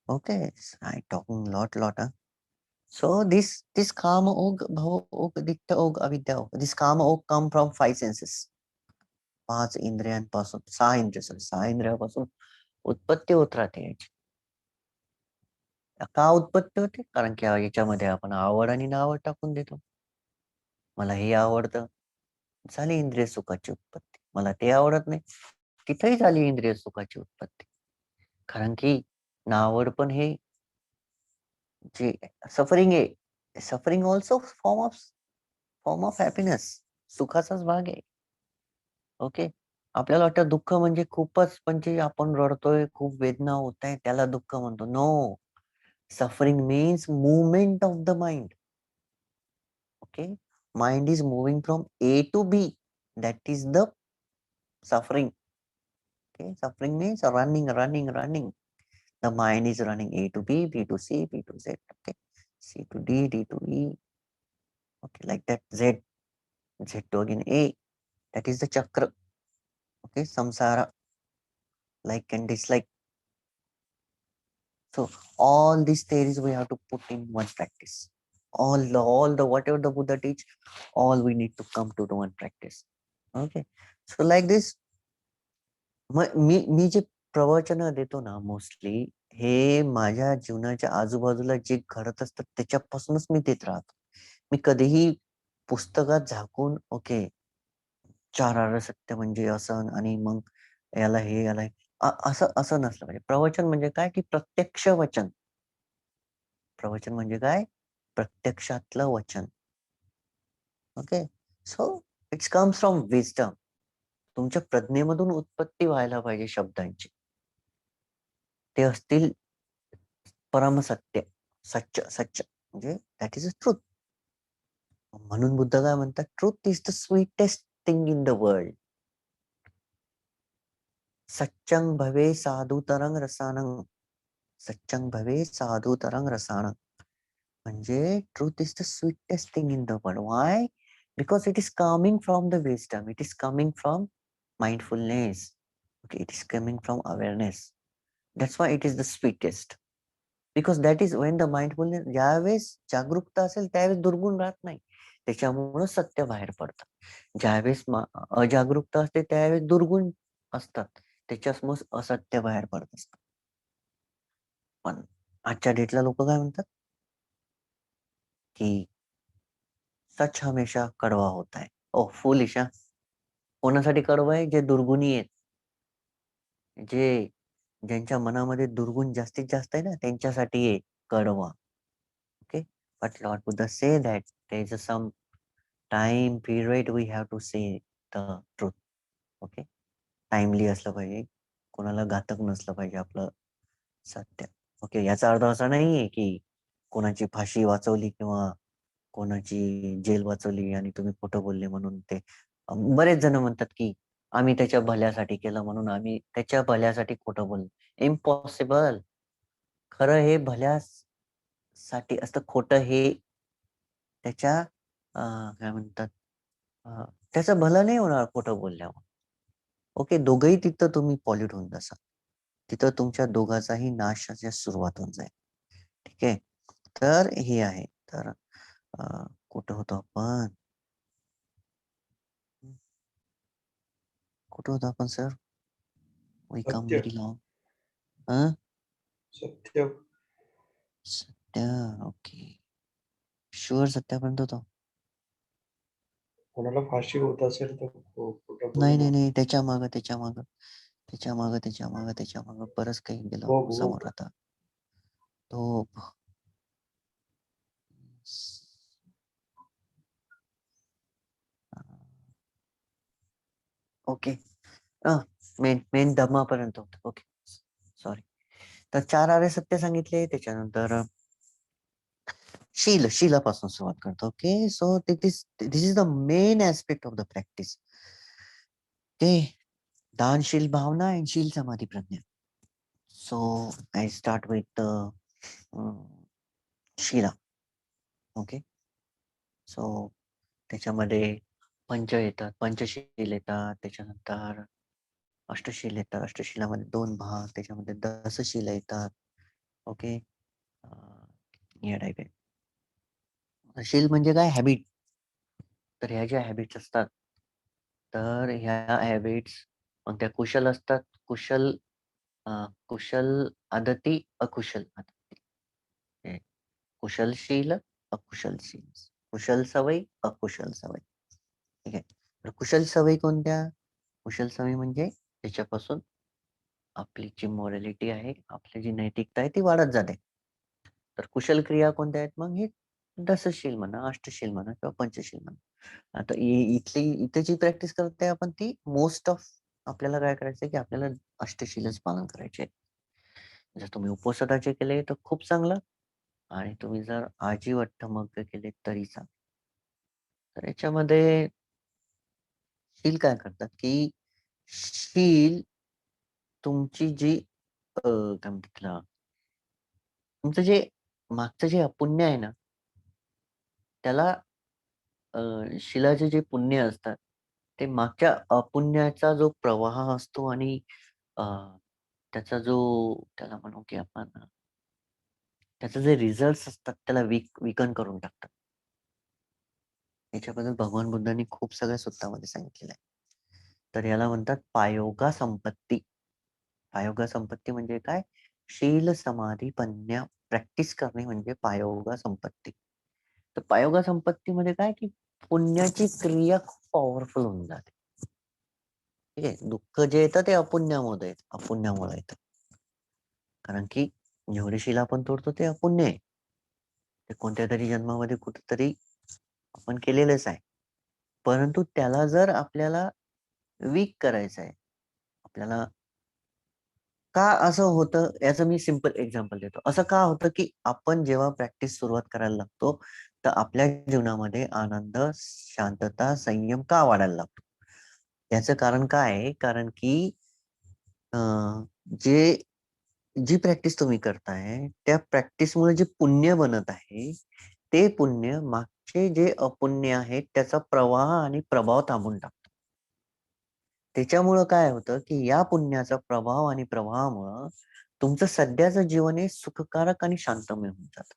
Okay. I talking lot. So this kama og, bhava og, ditta og, avidya og. This kama og come from 5 senses. 5 इंद्रियांपासून, 6 इंद्रियापासून उत्पत्ती होत राहते याची. का उत्पत्ती होते? कारण की याच्यामध्ये आपण आवड आणि नावड टाकून देतो. मला हे आवडतं, झाली इंद्रिय सुखाची उत्पत्ती. मला ते आवडत नाही, तिथेही झाली इंद्रिय सुखाची उत्पत्ती. कारण की नावड पण हे जे सफरिंग आहे, suffering also form of happiness. सुखाचाच भाग आहे. ओके. आपल्याला वाटतं दुःख म्हणजे खूपच म्हणजे आपण रडतोय, खूप वेदना होत आहे, त्याला दुःख म्हणतो. No. Suffering means movement of the mind. Okay. Mind is moving from A to B. That is the suffering. Okay. Suffering means running. The mind is running A to B, B to C, B to Z. Okay. C to D, D to E. Okay. Like that. Z to again A. That is the chakra. Okay. Samsara. Like and dislike. So all these theories we have to put in one practice. All the whatever the Buddha teach, all we need to come to the one practice. Okay. So like this, मी जे प्रवचन देतो ना mostly, हे माझ्या जीवनाच्या आजूबाजूला जे घडत असतं त्याच्यापासूनच मी देत राहतो. मी कधीही पुस्तकात झाकून ओके 4 आर्य सत्य म्हणजे असं आणि मग याला हे याला हे, असं असं नसलं पाहिजे. प्रवचन म्हणजे काय की प्रत्यक्ष वचन. प्रवचन म्हणजे काय? प्रत्यक्षातलं वचन. Okay. So it's comes from wisdom. तुमच्या प्रज्ञेमधून उत्पत्ती व्हायला पाहिजे शब्दांची. ते असतील परमसत्य, सच्च म्हणजे दॅट इज अ ट्रूथ. म्हणून बुद्ध काय म्हणतात? Truth is the sweetest thing in the world. सच्चं भवे साधुतरं रसानं. सच्चंग भवे साधू तरंग रसाण. म्हणजे truth is the sweetest thing in the world. Why? Because it is coming from the wisdom. It is coming from mindfulness. Okay, it is coming from awareness. That's why it is the sweetest. Because that is when the mindfulness, ज्यावेळेस जागरूकता असेल त्यावेळेस दुर्गुण राहत नाही. त्याच्यामुळं सत्य बाहेर पडतं. ज्यावेळेस अजागरूकता असते त्यावेळेस दुर्गुण असतात. त्याच्यामुळे असत्य बाहेर पडत असतं. पण आजच्या डेटला लोक काय म्हणतात की सच हमेशा कड़वा होता है. ओ फुलिश. कोणासाठी कडवं आहे? जे दुर्गुणी आहेत, जे ज्यांच्या मनामध्ये दुर्गुण जास्तीत जास्त आहे ना, त्यांच्यासाठी आहे कडवा. Okay, but lord Buddha say that there is some time period we have to say the truth. Okay, timely असलं पाहिजे, कोणाला घातक नसलं पाहिजे आपलं सत्य. ओके, याचा अर्थ असा नाहीये की कोणाची फाशी वाचवली किंवा कोणाची जेल वाचवली आणि तुम्ही खोटं बोलले म्हणून ते. बरेच जण म्हणतात की आम्ही त्याच्या भल्यासाठी केलं म्हणून आम्ही त्याच्या भल्यासाठी खोटं बोललो. इम्पॉसिबल. खरं हे भल्यासाठी असतं, खोटं हे त्याच्या काय म्हणतात, त्याचं भलं नाही होणार खोटं बोलल्यावर. ओके, दोघंही तिथं तुम्ही पॉल्यूट होऊन जासाल. तिथं तुमच्या दोघांचाही नाशाची सुरुवात होऊन जाईल. ठीक आहे, तर हे आहे. तर कुठं होतो आपण? कुठं होतो आपण सर? वी कम सत्य. Very long. सत्य. सत्य. ओके, शुअर सत्यापर्यंत होतो. कोणाला फाशी होत असेल तर खोटं बोलू नाही नाही नका. नाही, त्याच्या मागं बरंच काही गेलं भोग समोर भोग. आता. तो ओके, मेन मेन धम्मापर्यंत होत. Okay, sorry. तर 4 आर्य सत्य सांगितले. त्याच्यानंतर शीलापासून सुरुवात करतो. Okay, so this is the main aspect of the practice. Okay, दानशील भावना अँड शील समाधी प्रज्ञा. So I start with shila. Okay, so त्याच्यामध्ये पंच येतात, पंचशील येतात, त्याच्यानंतर अष्टशील येतात. अष्टशिलामध्ये 2 भाग, त्याच्यामध्ये दसशील येतात. ओके, या टाईप आहे. शील म्हणजे काय? हॅबिट. तर ह्या ज्या हॅबिट्स असतात, तर ह्या हॅबिट्स मग त्या कुशल असतात. कुशल आदती, अकुशल आदती. हे कुशलशील, अकुशलशील. कुशल सवय, अकुशल सवय. ठीक आहे. तर कुशल सवयी कोणत्या? कुशल सवयी म्हणजे त्याच्यापासून आपली जी मॉरॅलिटी आहे, आपली जी नैतिकता आहे ती वाढत जाते. तर कुशल क्रिया कोणत्या आहेत मग? हे दसशील म्हणा, अष्टशील म्हणा किंवा पंचशील म्हणा. आता इथे जी प्रॅक्टिस करते आपण ती मोस्ट ऑफ आपल्याला काय करायचंय की आपल्याला अष्टशीलच पालन करायचे. जर तुम्ही उपवासाचे केले तर खूप चांगलं, आणि तुम्ही जर आजीवट्टमग्य केले तरी चांगलं. तर याच्यामध्ये शील काय करतात की शील तुमची जी काय म्हणतात त्याला, तुमचं जे मागचं जे अपुण्य आहे ना, त्याला शिलाचे जे पुण्य असतात, ते मागच्या अपुण्याचा जो प्रवाह असतो आणि अ, त्याचा जो त्याला म्हणू की आपण त्याचे जे रिझल्ट्स असतात त्याला वीकन करून टाकतात. याच्याबद्दल भगवान बुद्धांनी खूप सगळ्या सुत्तामध्ये सांगितलेलं आहे. तर याला म्हणतात पायोगा संपत्ती. पायोगा संपत्ती म्हणजे काय? शील समाधी पन्या प्रॅक्टिस करणे म्हणजे पायोगा संपत्ती. तर पायोगा संपत्तीमध्ये काय की पुण्याची क्रिया खूप पॉवरफुल होऊन जाते. ठीक आहे. दुःख जे येतं ते अपुण्यामुळे येतं. कारण की जेवढी शील आपण तोडतो ते अपुण्य आहे. ते कोणत्या तरी जन्मामध्ये कुठेतरी आपण केलेलंच आहे. परंतु त्याला जर आपल्याला वीक करायचं आहे, आपल्याला का असं होतं याचं मी सिंपल एक्झाम्पल देतो. असं का होतं की आपण जेव्हा प्रॅक्टिस सुरुवात करायला लागतो, तर आपल्या जीवनामध्ये आनंद, शांतता, संयम का वाढायला लागतो? याचं कारण काय आहे? कारण की जे जी प्रॅक्टिस तुम्ही करताय त्या प्रॅक्टिसमुळे जे पुण्य बनत आहे ते पुण्य मागचे जे अपुण्य आहेत त्याचा प्रवाह आणि प्रभाव थांबून टाकतो. त्याच्यामुळं काय होतं की या पुण्याचा प्रभाव आणि प्रवाहामुळं तुमचं सध्याचं जीवन हे सुखकारक आणि शांतमय होऊन जातं.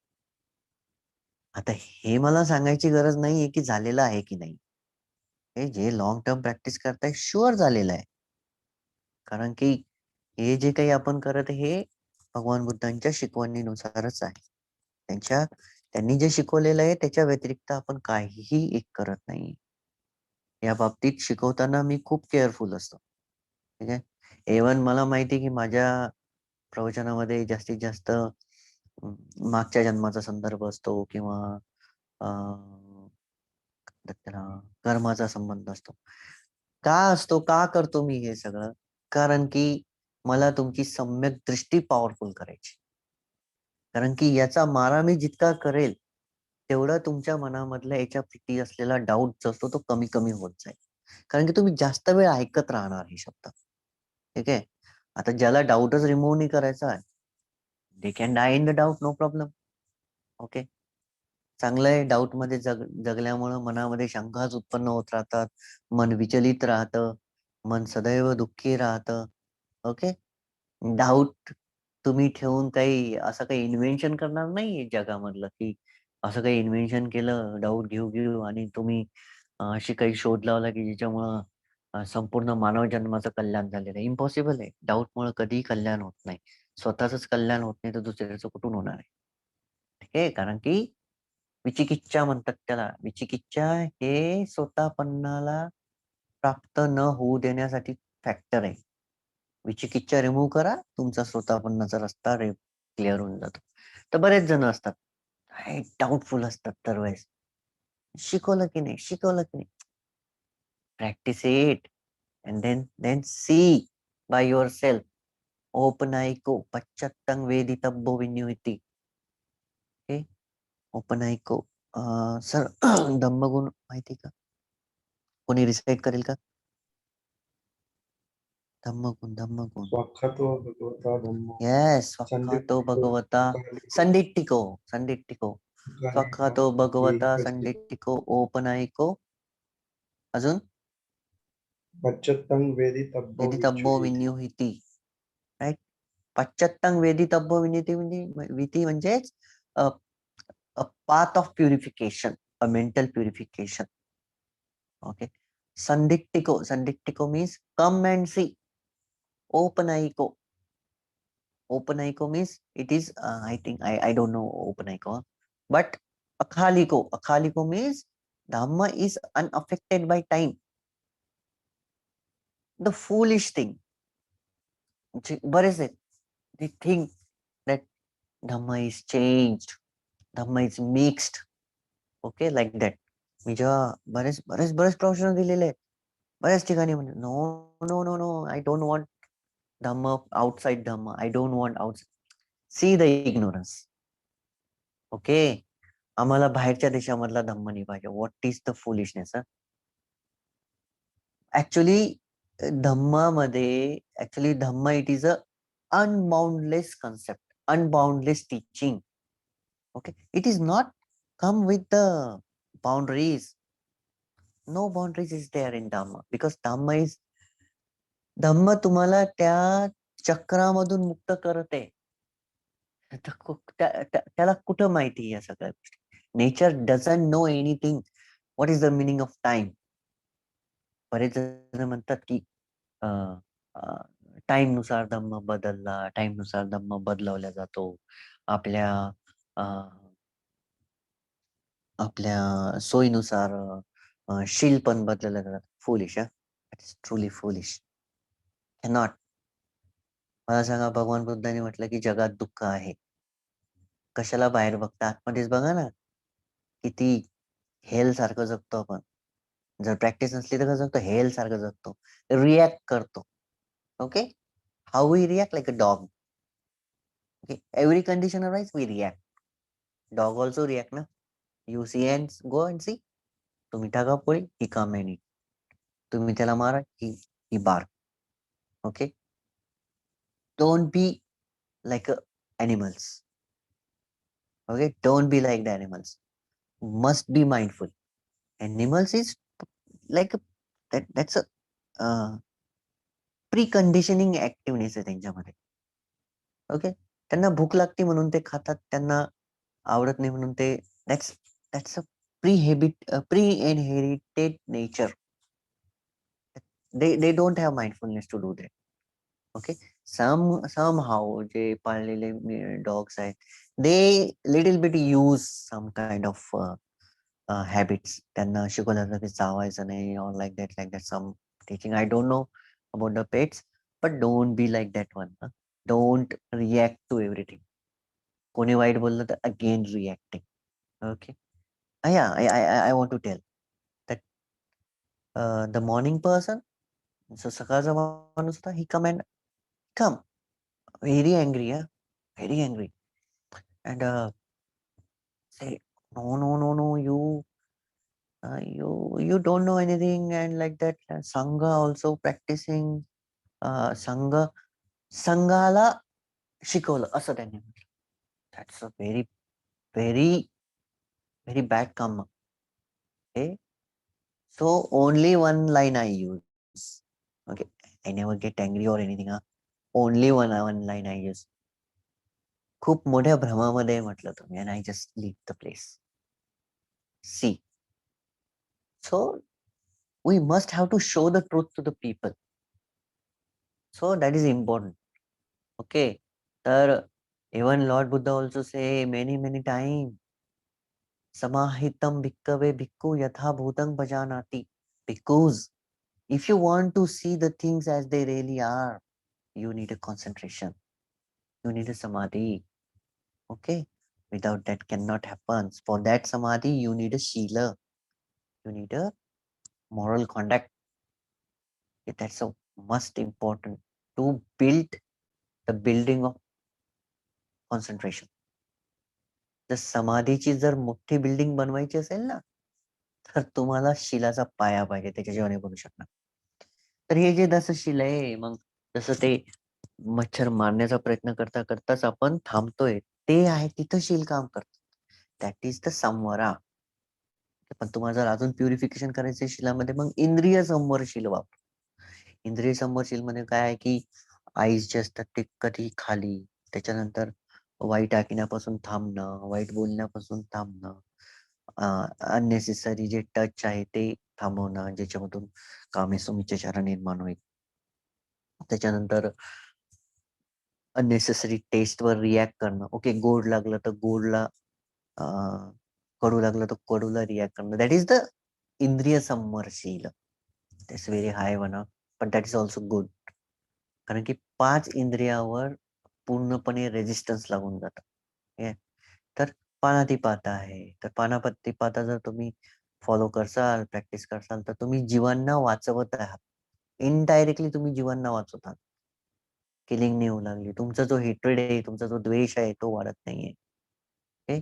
आता हे मला सांगायची गरज नाहीये की झालेलं आहे की नाही. हे जे लॉंग टर्म प्रॅक्टिस करताय शुअर झालेलं आहे. कारण की हे जे काही आपण करत हे भगवान बुद्धांच्या शिकवणीनुसारच आहे. त्यांनी जे शिकवलेलं आहे त्याच्या व्यतिरिक्त आपण काहीही एक करत नाही. या बाबतीत शिकवताना मी खूप केअरफुल असतो. ठीक आहे. इव्हन मला माहिती की माझ्या प्रवचनामध्ये जास्तीत जास्त मागच्या जन्माचा संदर्भ असतो किंवा त्याला कर्माचा संबंध असतो. का असतो? का करतो मी हे सगळं? कारण की मला तुमची सम्यक दृष्टी पॉवरफुल करायची. कारण की याचा मारा मी जितका करेल, तेवढा तुमच्या मनामधला याच्याप्रती असलेला डाऊट जो असतो तो कमी-कमी होत जाईल. कारण की तुम्ही जास्त वेळ ऐकत राहणार हे शब्द. ठीक आहे. आता ज्याला डाऊटच रिमूव्ह नाही करायचा आहे, they can die in the doubt, no problem. Okay. चांगलं आहे डाऊटमध्ये जगल्यामुळं मनामध्ये शंकाच उत्पन्न होत राहतात. मन विचलित राहतं. मन सदैव दुःखी राहतं. ओके. डाऊट तुम्ही ठेवून काही असं काही इन्व्हेन्शन करणार नाहीये जगामधलं, की असं काही इन्व्हेन्शन केलं डाऊट घेऊ आणि तुम्ही अशी काही शोध लावला, की ज्याच्यामुळं संपूर्ण मानव जन्माचं कल्याण झालेलं आहे. इम्पॉसिबल आहे. डाऊटमुळं कधीही कल्याण होत नाही. स्वतःचंच कल्याण होत नाही तर दुसऱ्याचं कुठून होणार आहे? ठीक आहे. कारण की विचिकिच्छा म्हणतात त्याला. विचिकिच्छा हे स्वतःपणाला प्राप्त न होऊ देण्यासाठी फॅक्टर आहे. विचिकिच्छा रिमूव्ह करा, तुमचा स्वतःपणाचा रस्ता क्लिअर होऊन जातो. तर बरेच जण असतात. डाउटफुल असतात दरवेळेस. शिकवलं की नाही, शिकवलं की नाही. Practice it and then see by yourself. ओपनायको पश्चात्तं वेदितव्यो विनियुती. ओके. ओपनायको. सर धम्मगुण माहिती का? कोणी रिसाईट करेल का? धम्मगुण, धम्मगुण. स्वाक्षातो भगवता धम्मो येस, स्वाक्खातो संदिग्धिको भगवता अकालिको संदिट्टिको, संदिट्टिको. अकालिको स्वाक्खातो भगवता वेदितव्यो संदिट्टिको ओपनायको. अजून पश्चात्तं वेदितव्यो वेदितव्यो विच्युते. विनियुहिती. राईट. पाश्चात्तांग वेदितव्यो विनियुती म्हणजे विधी म्हणजेच a path of purification, a mental purification. Okay. संदिट्टिको, संदिट्टिको मीन्स कम अँड सी. ओपनायको. Open means it is, I think, I don't know Open but Akhaliko. Akhaliko means Dhamma is unaffected by time. The foolish thing. What is it? They think that Dhamma is changed. Dhamma is mixed. Okay, like that. मी जेव्हा बरेच प्रवचन दिलेले आहेत. बऱ्याच ठिकाणी म्हणजे no no no no I don't want dhamma outside dhamma. I don't want outside. See the ignorance. Okay. आम्हाला बाहेरच्या देशामधला धम्म नाही पाहिजे. What is the foolishness? Actually dhamma it is a unboundless concept, unboundless teaching. Okay. It is not come with the boundaries. No boundaries is there in dhamma because dhamma तुम्हाला त्या चक्रामधून मुक्त करत आहे. त्याला कुठं माहिती या सगळ्या गोष्टी? Nature doesn't know anything. What is the meaning of time? बरेच जण म्हणतात की टाइम नुसार धम्म बदलला, टाइम नुसार धम्म बदलवला जातो. आपल्या अ, आपल्या सोयीनुसार शील पण बदललं जातं. Foolish. It is truly foolish. Not. मला सांगा भगवान बुद्धांनी म्हटलं की जगात दुःख आहे. कशाला बाहेर बघता? आतमध्येच बघा ना. किती हेल सारखं जगतो आपण. जर प्रॅक्टिस नसली तर कसं जगतो? हेल सारखं जगतो. रिॲक्ट करतो. Okay. How we react like a dog. Okay, every condition arise, we react. Dog also react ना. You see and go and see. तुम्ही टाका पोळी, he come and eat. तुम्ही त्याला मारा, he bark. Okay. Don't be like animals. Okay, don't be like the animals. Must be mindful. Animals is like that's a pre-conditioning activeness आहे त्यांच्यामध्ये. Okay. त्यांना भूक लागते म्हणून ते खातात. त्यांना आवडत नाही म्हणून ते that's that's a pre-inherited nature. they don't have mindfulness to do that. Okay. Somehow जे पाळलेले डॉग्स आहेत they little bit use some kind of habits. त्यांना शिकवलं जातं की चावायचं नाही or like that some teaching. I don't know about the pets, but don't be like that one. Don't react to everything. कोणी वाईट बोललं तर again reacting. Okay. Yeah, I want to tell that the morning person, so सकाळचा माणूस होता, he come very angry, yeah, very angry, and say no, you don't know anything, and like that. Sangha also practicing, संघ संघाला शिकवलं असं त्यांनी म्हटलं. That's a very very very bad काम. Okay. So only one line I use. Okay. I never get angry or anything. Only one line I use. खूप मोठ्या भ्रमामध्ये म्हटलं तुम्ही and I just leave the place. See. So we must have to show the truth to the people. So that is important. Okay. तर even Lord Buddha also say many times, Samahitam bhikkave bhikkhu yatha bhutang pajanati. Because if you want to see the things as they really are, you need a concentration. You need a samadhi. Okay. Without that cannot happen. For that samadhi, you need a shila. You need a moral conduct. That's a most important to build the building of concentration. जर समाधीची जर मोठी building बनवायची असेल ना, तर तुम्हाला शिलाचा पाया पाहिजे, त्याच्याशिवाय नाही बनू शकणार. तर हे जे जसं शिल आहे, मग जसं ते मच्छर मारण्याचा प्रयत्न करता करताच आपण थांबतोय, ते आहे तिथं शील काम करतं. That is the samvara. पण तुम्हाला जर अजून प्युरिफिकेशन करायचं शिलामध्ये, मग इंद्रिय संवरशील वापर. इंद्रिय संवरशील मध्ये काय आहे की आईज जे असतात ते कधी खाली, त्याच्यानंतर वाईट ऐकण्यापासून थांबणं, वाईट बोलण्यापासून थांबणं, अननेसेसरी जे टच आहे ते थांबवणं, ज्याच्यामधून कामेसुमिच्छाचार निर्माण होईल. त्याच्यानंतर अननेसेसरी टेस्टवर रिॲक्ट करणं. ओके, गोड लागलं तर गोडला, कडू लागलं तर कडूला रिॲक्ट करणं. दॅट इज द इंद्रिय संवरशील. दॅट्स व्हेरी हाय म्हणा, पण दॅट इज ऑल्सो गुड. कारण की 5 इंद्रियावर पूर्णपणे रेजिस्टन्स लागून जातं. तर पानातिपाता आहे. तर पानातिपाता जर तुम्ही फॉलो करसाल, प्रॅक्टिस करसाल, तर तुम्ही जीवांना वाचवत आहात. इनडायरेक्टली तुम्ही जीवांना वाचवत आहात. किलिंग नाही होऊ लागली. तुमचा जो हेट्रेड आहे, तुमचा जो द्वेष आहे, तो वाढत नाहीये. ओके.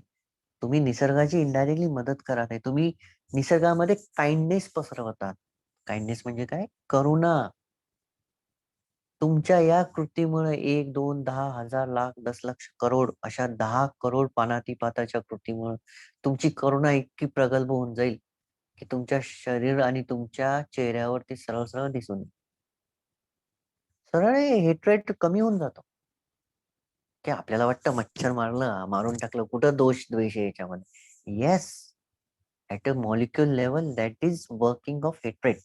तुम्ही निसर्गाची इनडायरेक्टली मदत करत आहे. तुम्ही निसर्गामध्ये काइंडनेस पसरवत आहात. काइंडनेस म्हणजे काय? करुणा. तुमच्या या कृतीमुळे 1, 2, 10, 1000, लाख, 10 लाख, करोड अशा 10 करोड पानातिपाताच्या कृतीमुळे तुमची करुणा इतकी प्रगल्भ होऊन जाईल की तुमच्या शरीर आणि तुमच्या चेहऱ्यावरती सरळ सरळ दिसून येईल. सरळ हेट्रेट कमी होऊन जातो. की आपल्याला वाटतं मच्छर मारून टाकलं, कुठं दोष द्वेष आहे याच्यामध्ये. Yes, at a molecule level that is working of hatred.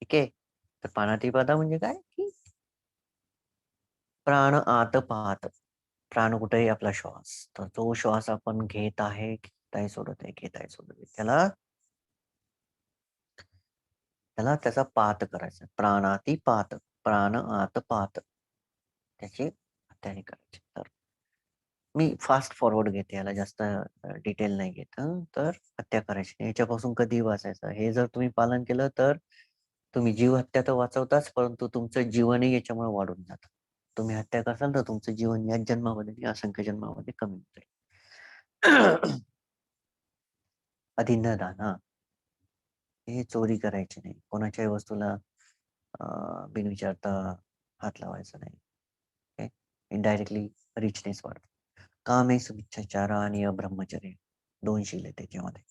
ठीक आहे. तर पानातिपाता म्हणजे काय की प्राण आत पाहत. प्राण कुठे आहे? आपला श्वास. तर तो श्वास आपण घेत आहे, घेताय, सोडत आहे, घेताय, सोडत आहे. त्याला त्याला त्याचा पात करायचा. प्राणातिपात. प्राण आत पात. त्याची हत्याने करायची. तर मी फास्ट फॉरवर्ड घेते, याला जास्त डिटेल नाही घेत. तर हत्या करायची नाही. याच्यापासून कधी वाचायचं, हे जर तुम्ही पालन केलं तर तुम्ही जीव हत्या तर वाचवताच, परंतु तुमचं जीवनही याच्यामुळे वाढून जातं. तुम्ही हत्या करसाल तर तुमचं जीवन याच जन्मामध्ये नाही, असंख्य जन्मामध्ये कमी होते. अदिन्न दान. हे चोरी करायची नाही. कोणाच्याही वस्तूला बिनविचारता हात लावायचा नाही. इनडायरेक्टली रिचनेस वाढतो. कामे सुमिच्छाचार आणि अब्रह्मचर्य 2 शील आहे त्याच्यामध्ये.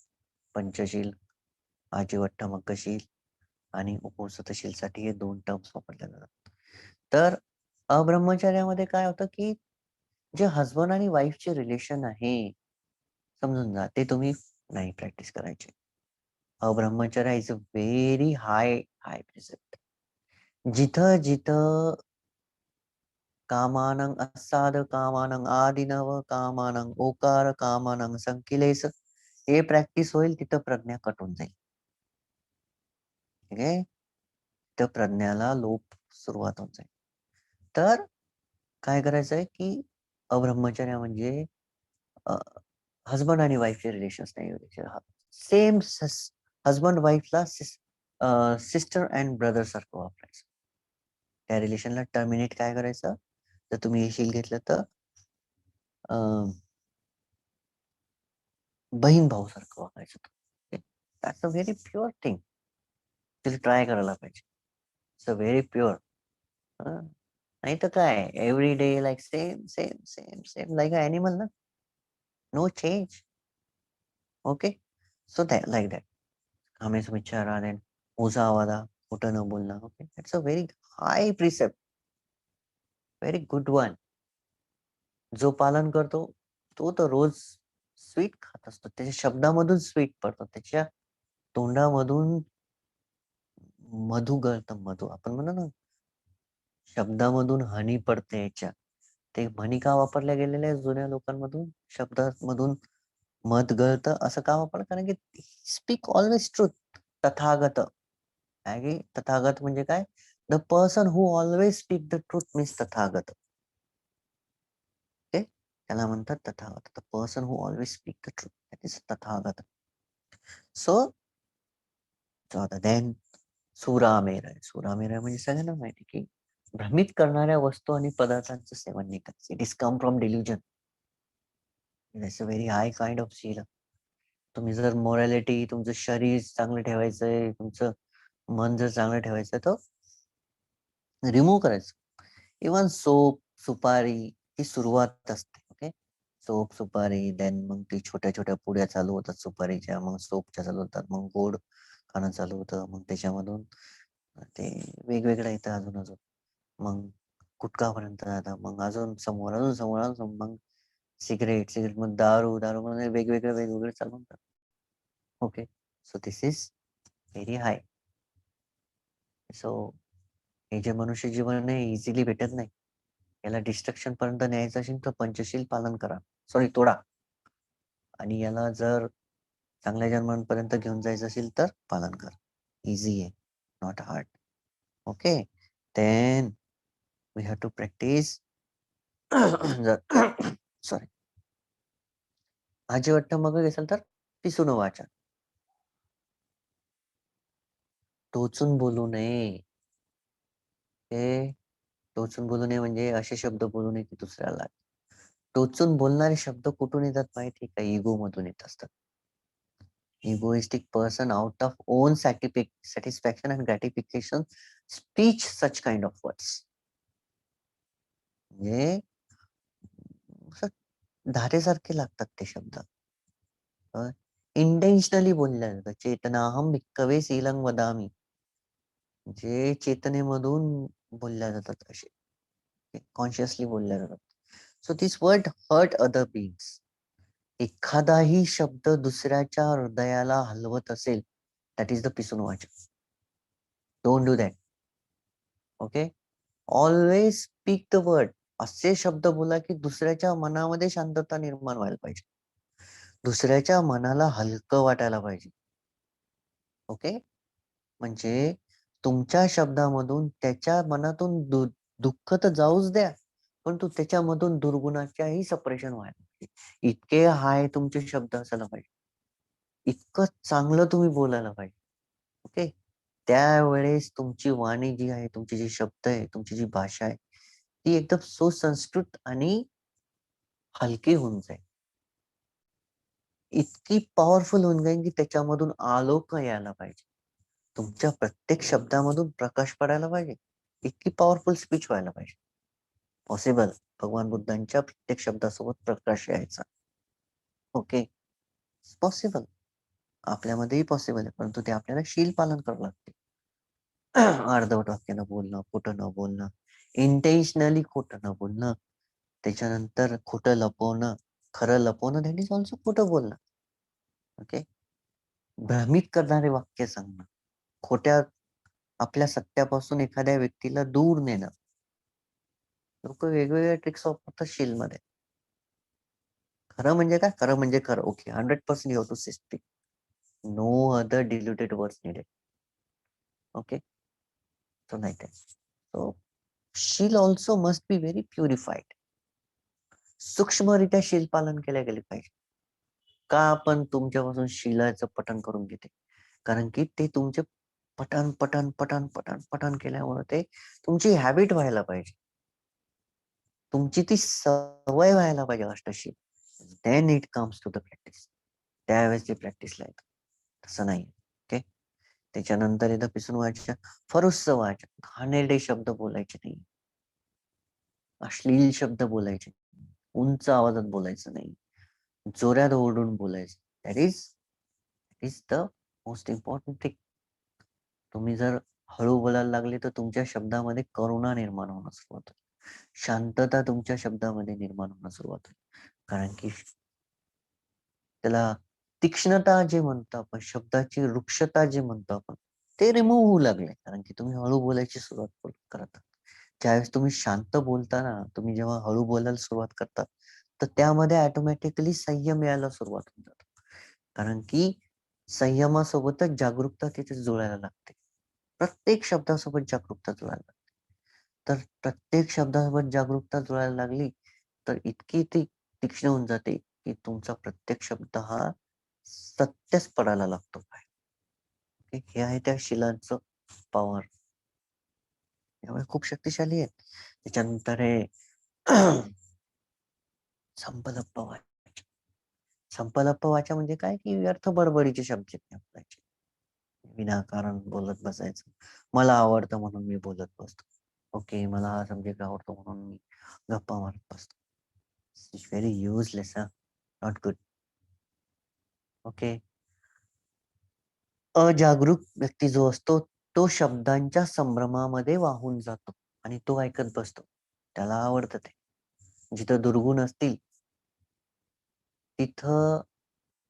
पंचशील, आजीवट्टमग्गशील आणि उपोषणशीलसाठी हे 2 टर्म्स वापरले जातात. तर अब्रह्मचर्यामध्ये काय होतं, की जे हसबंड आणि वाईफचे रिलेशन आहे, समजून जा, ते तुम्ही नाही प्रॅक्टिस करायचे. Abrahmacharya is a very high precept. जिथं कामानं असाद कामानं आदिनव कामानं ओकार कामानं संकिलेस हे प्रॅक्टिस होईल, तिथं प्रज्ञा कटून जाईल. ठीक आहे, तर प्रज्ञाला लोप सुरुवात होत जाईल. तर काय करायचंय, की अब्रह्मचर्य म्हणजे हजबंड आणि वाईफचे रिलेशन्स नाही. सेम हजबंड वाईफला सिस्टर अँड ब्रदर सारखं वापरायचं. त्या रिलेशनला टर्मिनेट काय करायचं, तर तुम्ही हे शील घेतलं तर बहीण भाऊ सारखं वागायचं. That's a very pure thing. तुम्ही ट्राय करायला पाहिजे. It's a very pure. नाही तर काय, every day like same same same same like a animal ना. No change. Okay, so that like that. हमें विचारा देन ओझा आवाजा, खोटं न बोलणं. Okay, it's a very high precept, very good one. जो पालन करतो तो तर रोज स्वीट खात असतो. त्याच्या शब्दामधून स्वीट पडतो, त्याच्या तोंडामधून मधु गळतं. मधु आपण म्हणतो ना, शब्दामधून हनी पडते याच्या. ते म्हणी का वापरल्या गेलेल्या आहेत जुन्या लोकांमधून? शब्दामधून मध गळतं असं का वापरलं? कारण की speak always truth. Tathagata. Tathagata म्हणजे काय? The person who always speak the truth means Tathagata. Okay, त्याला म्हणतात Tathagata. The person who always speak the truth, that is Tathagata. So then सुरामेरय. सुरामेरय म्हणजे सगळ्यांना माहिती, की भ्रमित करणाऱ्या वस्तू आणि पदार्थांचं सेवन नाही करायचं. It is come from delusion. It's a very high kind of शील. तुम्ही जर मोरॅलिटी, तुमचं शरीर चांगलं ठेवायचंय, तुमचं मन जर चांगलं ठेवायचं, तर रिमूव्ह करायचं. इव्हन सोप, सुपारी ही सुरुवात असते. ओके, सोप, सुपारी, देन मग ती छोट्या छोट्या पुड्या चालू होतात सुपारीच्या, मग सोपच्या चालू होतात, मग गोड खाणं चालू होतं, मग त्याच्यामधून ते वेगवेगळं येतं अजून अजून, मग गुटखापर्यंत जातं, मग अजून समोर अजून समोर अजून मग सिगरेट, मग दारू, मध्ये वेगवेगळे चालू होतात. Okay, so this is very high. So हे जे मनुष्य जीवन आहे इझिली भेटत नाही. याला डिस्ट्रक्शन पर्यंत न्यायचं असेल तर पंचशील पालन करा, सॉरी तोडा. आणि याला जर चांगल्या जन्मांपर्यंत घेऊन जायचं असेल तर पालन करा. इझी आहे, not hard. Okay, then we have to practice. जर सॉरी आजी मग असेल तर पिसून वाचा. टोचून बोलू नये. हे टोचून बोलू नये म्हणजे असे शब्द बोलू नये की दुसऱ्याला. टोचून बोलणारे शब्द कुठून येतात माहिती का? इगो मधून येत असतात. Egoistic person out of on satisfaction and gratification speech such kind of words. म्हणजे धारेसारखे लागतात ते शब्द. इंटेन्शनली बोलल्या जातात. चेतनाहम भिक्कवे शीलं वदामी. जे चेतनेमधून बोलल्या जातात असे, कॉन्शियसली बोलल्या जातात. So this word hurt other beings. एखादाही शब्द दुसऱ्याच्या हृदयाला हलवत असेल, दॅट इज द पिसून वाचा. Don't do that. Okay, always speak the word. असे शब्द बोला की दुसऱ्याच्या मनामध्ये शांतता निर्माण व्हायला पाहिजे, दुसऱ्याच्या मनाला हलकं वाटायला पाहिजे. ओके, म्हणजे तुमच्या शब्दामधून त्याच्या मनातून दुःख तर जाऊच द्या, परंतु त्याच्यामधून दुर्गुणाच्याही सप्रेशन व्हायला पाहिजे. इतके हाय तुमचे शब्द असायला पाहिजे, इतकं चांगलं तुम्ही बोलायला पाहिजे. ओके, त्यावेळेस तुमची वाणी जी आहे, तुमचे जे शब्द आहे, तुमची जी भाषा आहे, ती एकदम सुसंस्कृत आणि हलकी होऊन जाईल. इतकी पॉवरफुल होऊन जाईल की त्याच्यामधून आलोक यायला पाहिजे. तुमच्या प्रत्येक शब्दामधून प्रकाश पडायला पाहिजे. इतकी पॉवरफुल स्पीच व्हायला पाहिजे. पॉसिबल. भगवान बुद्धांच्या प्रत्येक शब्दासोबत प्रकाश यायचा. Okay, possible. आपल्यामध्येही पॉसिबल आहे, परंतु ते आपल्याला शील पालन करावं लागते. अर्धवट वाक्यानं बोलणं, खोटं न बोलणं, इंटेन्शनली खोटं न बोलणं, त्याच्यानंतर खोटं लपवणं, खरं लपवणं, दॅट इज ऑल्सो खोटं बोलणं. ओके, भ्रमित करणारे वाक्य सांगणं, खोट्या आपल्या सत्यापासून एखाद्या व्यक्तीला दूर नेणं. लोक वेगवेगळ्या ट्रिक्स वापरतात शील मध्ये. खरं म्हणजे काय? खरं म्हणजे खरं. Okay, 100% you have to say speak. No other diluted words needed. Okay, so नाही ते. So shila also must be very purified. सूक्ष्मरित्या शील पालन केले गेले पाहिजे. का आपण तुमच्यापासून शिलाचं पठण करून घेते? कारण की ते तुमचे पठण पठण पठण पठण पठण केल्यामुळे ते तुमची हॅबिट व्हायला पाहिजे. तुमची ती सवय व्हायला पाहिजे अष्टशील. Then it comes to the practice. त्यावेळेस ते प्रॅक्टिसला येतं. तसं नाही. ओके, त्याच्यानंतर येतं पिसून वाचा, फरुस्स वाचा. घाणेरडे शब्द बोलायचे नाही, अश्लील शब्द बोलायचे नाही, उंच आवाजात बोलायचं नाही, जोरात ओरडून बोलायचं. That is the most important thing. तुम्ही जर हळू बोलायला लागले तर तुमच्या शब्दामध्ये करुणा निर्माण होणं सुरुवात होईल. शांतता तुमच्या शब्दामध्ये निर्माण होणं सुरुवात होईल. कारण की त्याला तीक्ष्णता जे म्हणतो आपण, शब्दाची वृक्षता जे म्हणतो आपण, ते रिमूव्ह होऊ लागले. कारण की तुम्ही हळू बोलायची सुरुवात करता. ज्यावेळेस तुम्ही शांत बोलताना, तुम्ही जेव्हा हळू बोलायला सुरुवात करता, तर त्यामध्ये ऑटोमॅटिकली संयम यायला सुरुवात होऊन जातो. कारण की संयमासोबतच जागरूकता तिथे जुळायला लागते. प्रत्येक शब्दासोबत जागरूकता जुळायला लागते. तर प्रत्येक शब्दासोबत जागरूकता जुळायला लागली तर इतकी ती तीक्ष्ण होऊन जाते की तुमचा प्रत्येक शब्द हा सत्यच पडायला लागतो. हे आहे त्या शिलांचं पॉवर. त्यामुळे खूप शक्तिशाली आहे. त्याच्यानंतर हे संपलप्प वाचा. संपलप्प वाचा म्हणजे काय की व्यर्थ बडबडीचे शब्द नाही वापरायचे. विनाकारण बोलत बसायचं. मला आवडतं म्हणून मी बोलत बसतो. ओके, मला हा सब्जेक्ट आवडतो म्हणून मी गप्पा मारत बसतो. It's very useless. Not good. Okay, अजागरूक व्यक्ती जो असतो तो शब्दांच्या संभ्रमामध्ये वाहून जातो आणि तो ऐकत बसतो. त्याला आवडतं ते. जिथं दुर्गुण असतील तिथं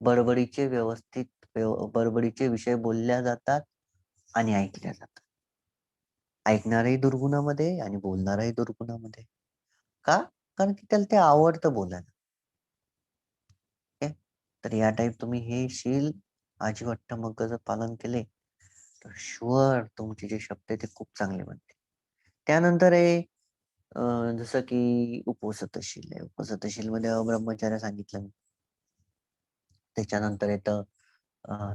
बडबडीचे विषय बोलल्या जातात आणि ऐकल्या जातात. ऐकणारही दुर्गुणामध्ये आणि बोलणारही दुर्गुणामध्ये. का? कारण की त्याला ते आवडतं बोलायला. तर या टाईप तुम्ही हे शील आजीवट्टमग्गचं पालन केले तर शुअर तुमचे जे शब्द आहे ते खूप चांगले बनते. त्यानंतर हे जसं की उपसतशील आहे. उपसतशील मध्ये अब्रह्मचर्य सांगितलं मी. त्याच्यानंतर येतं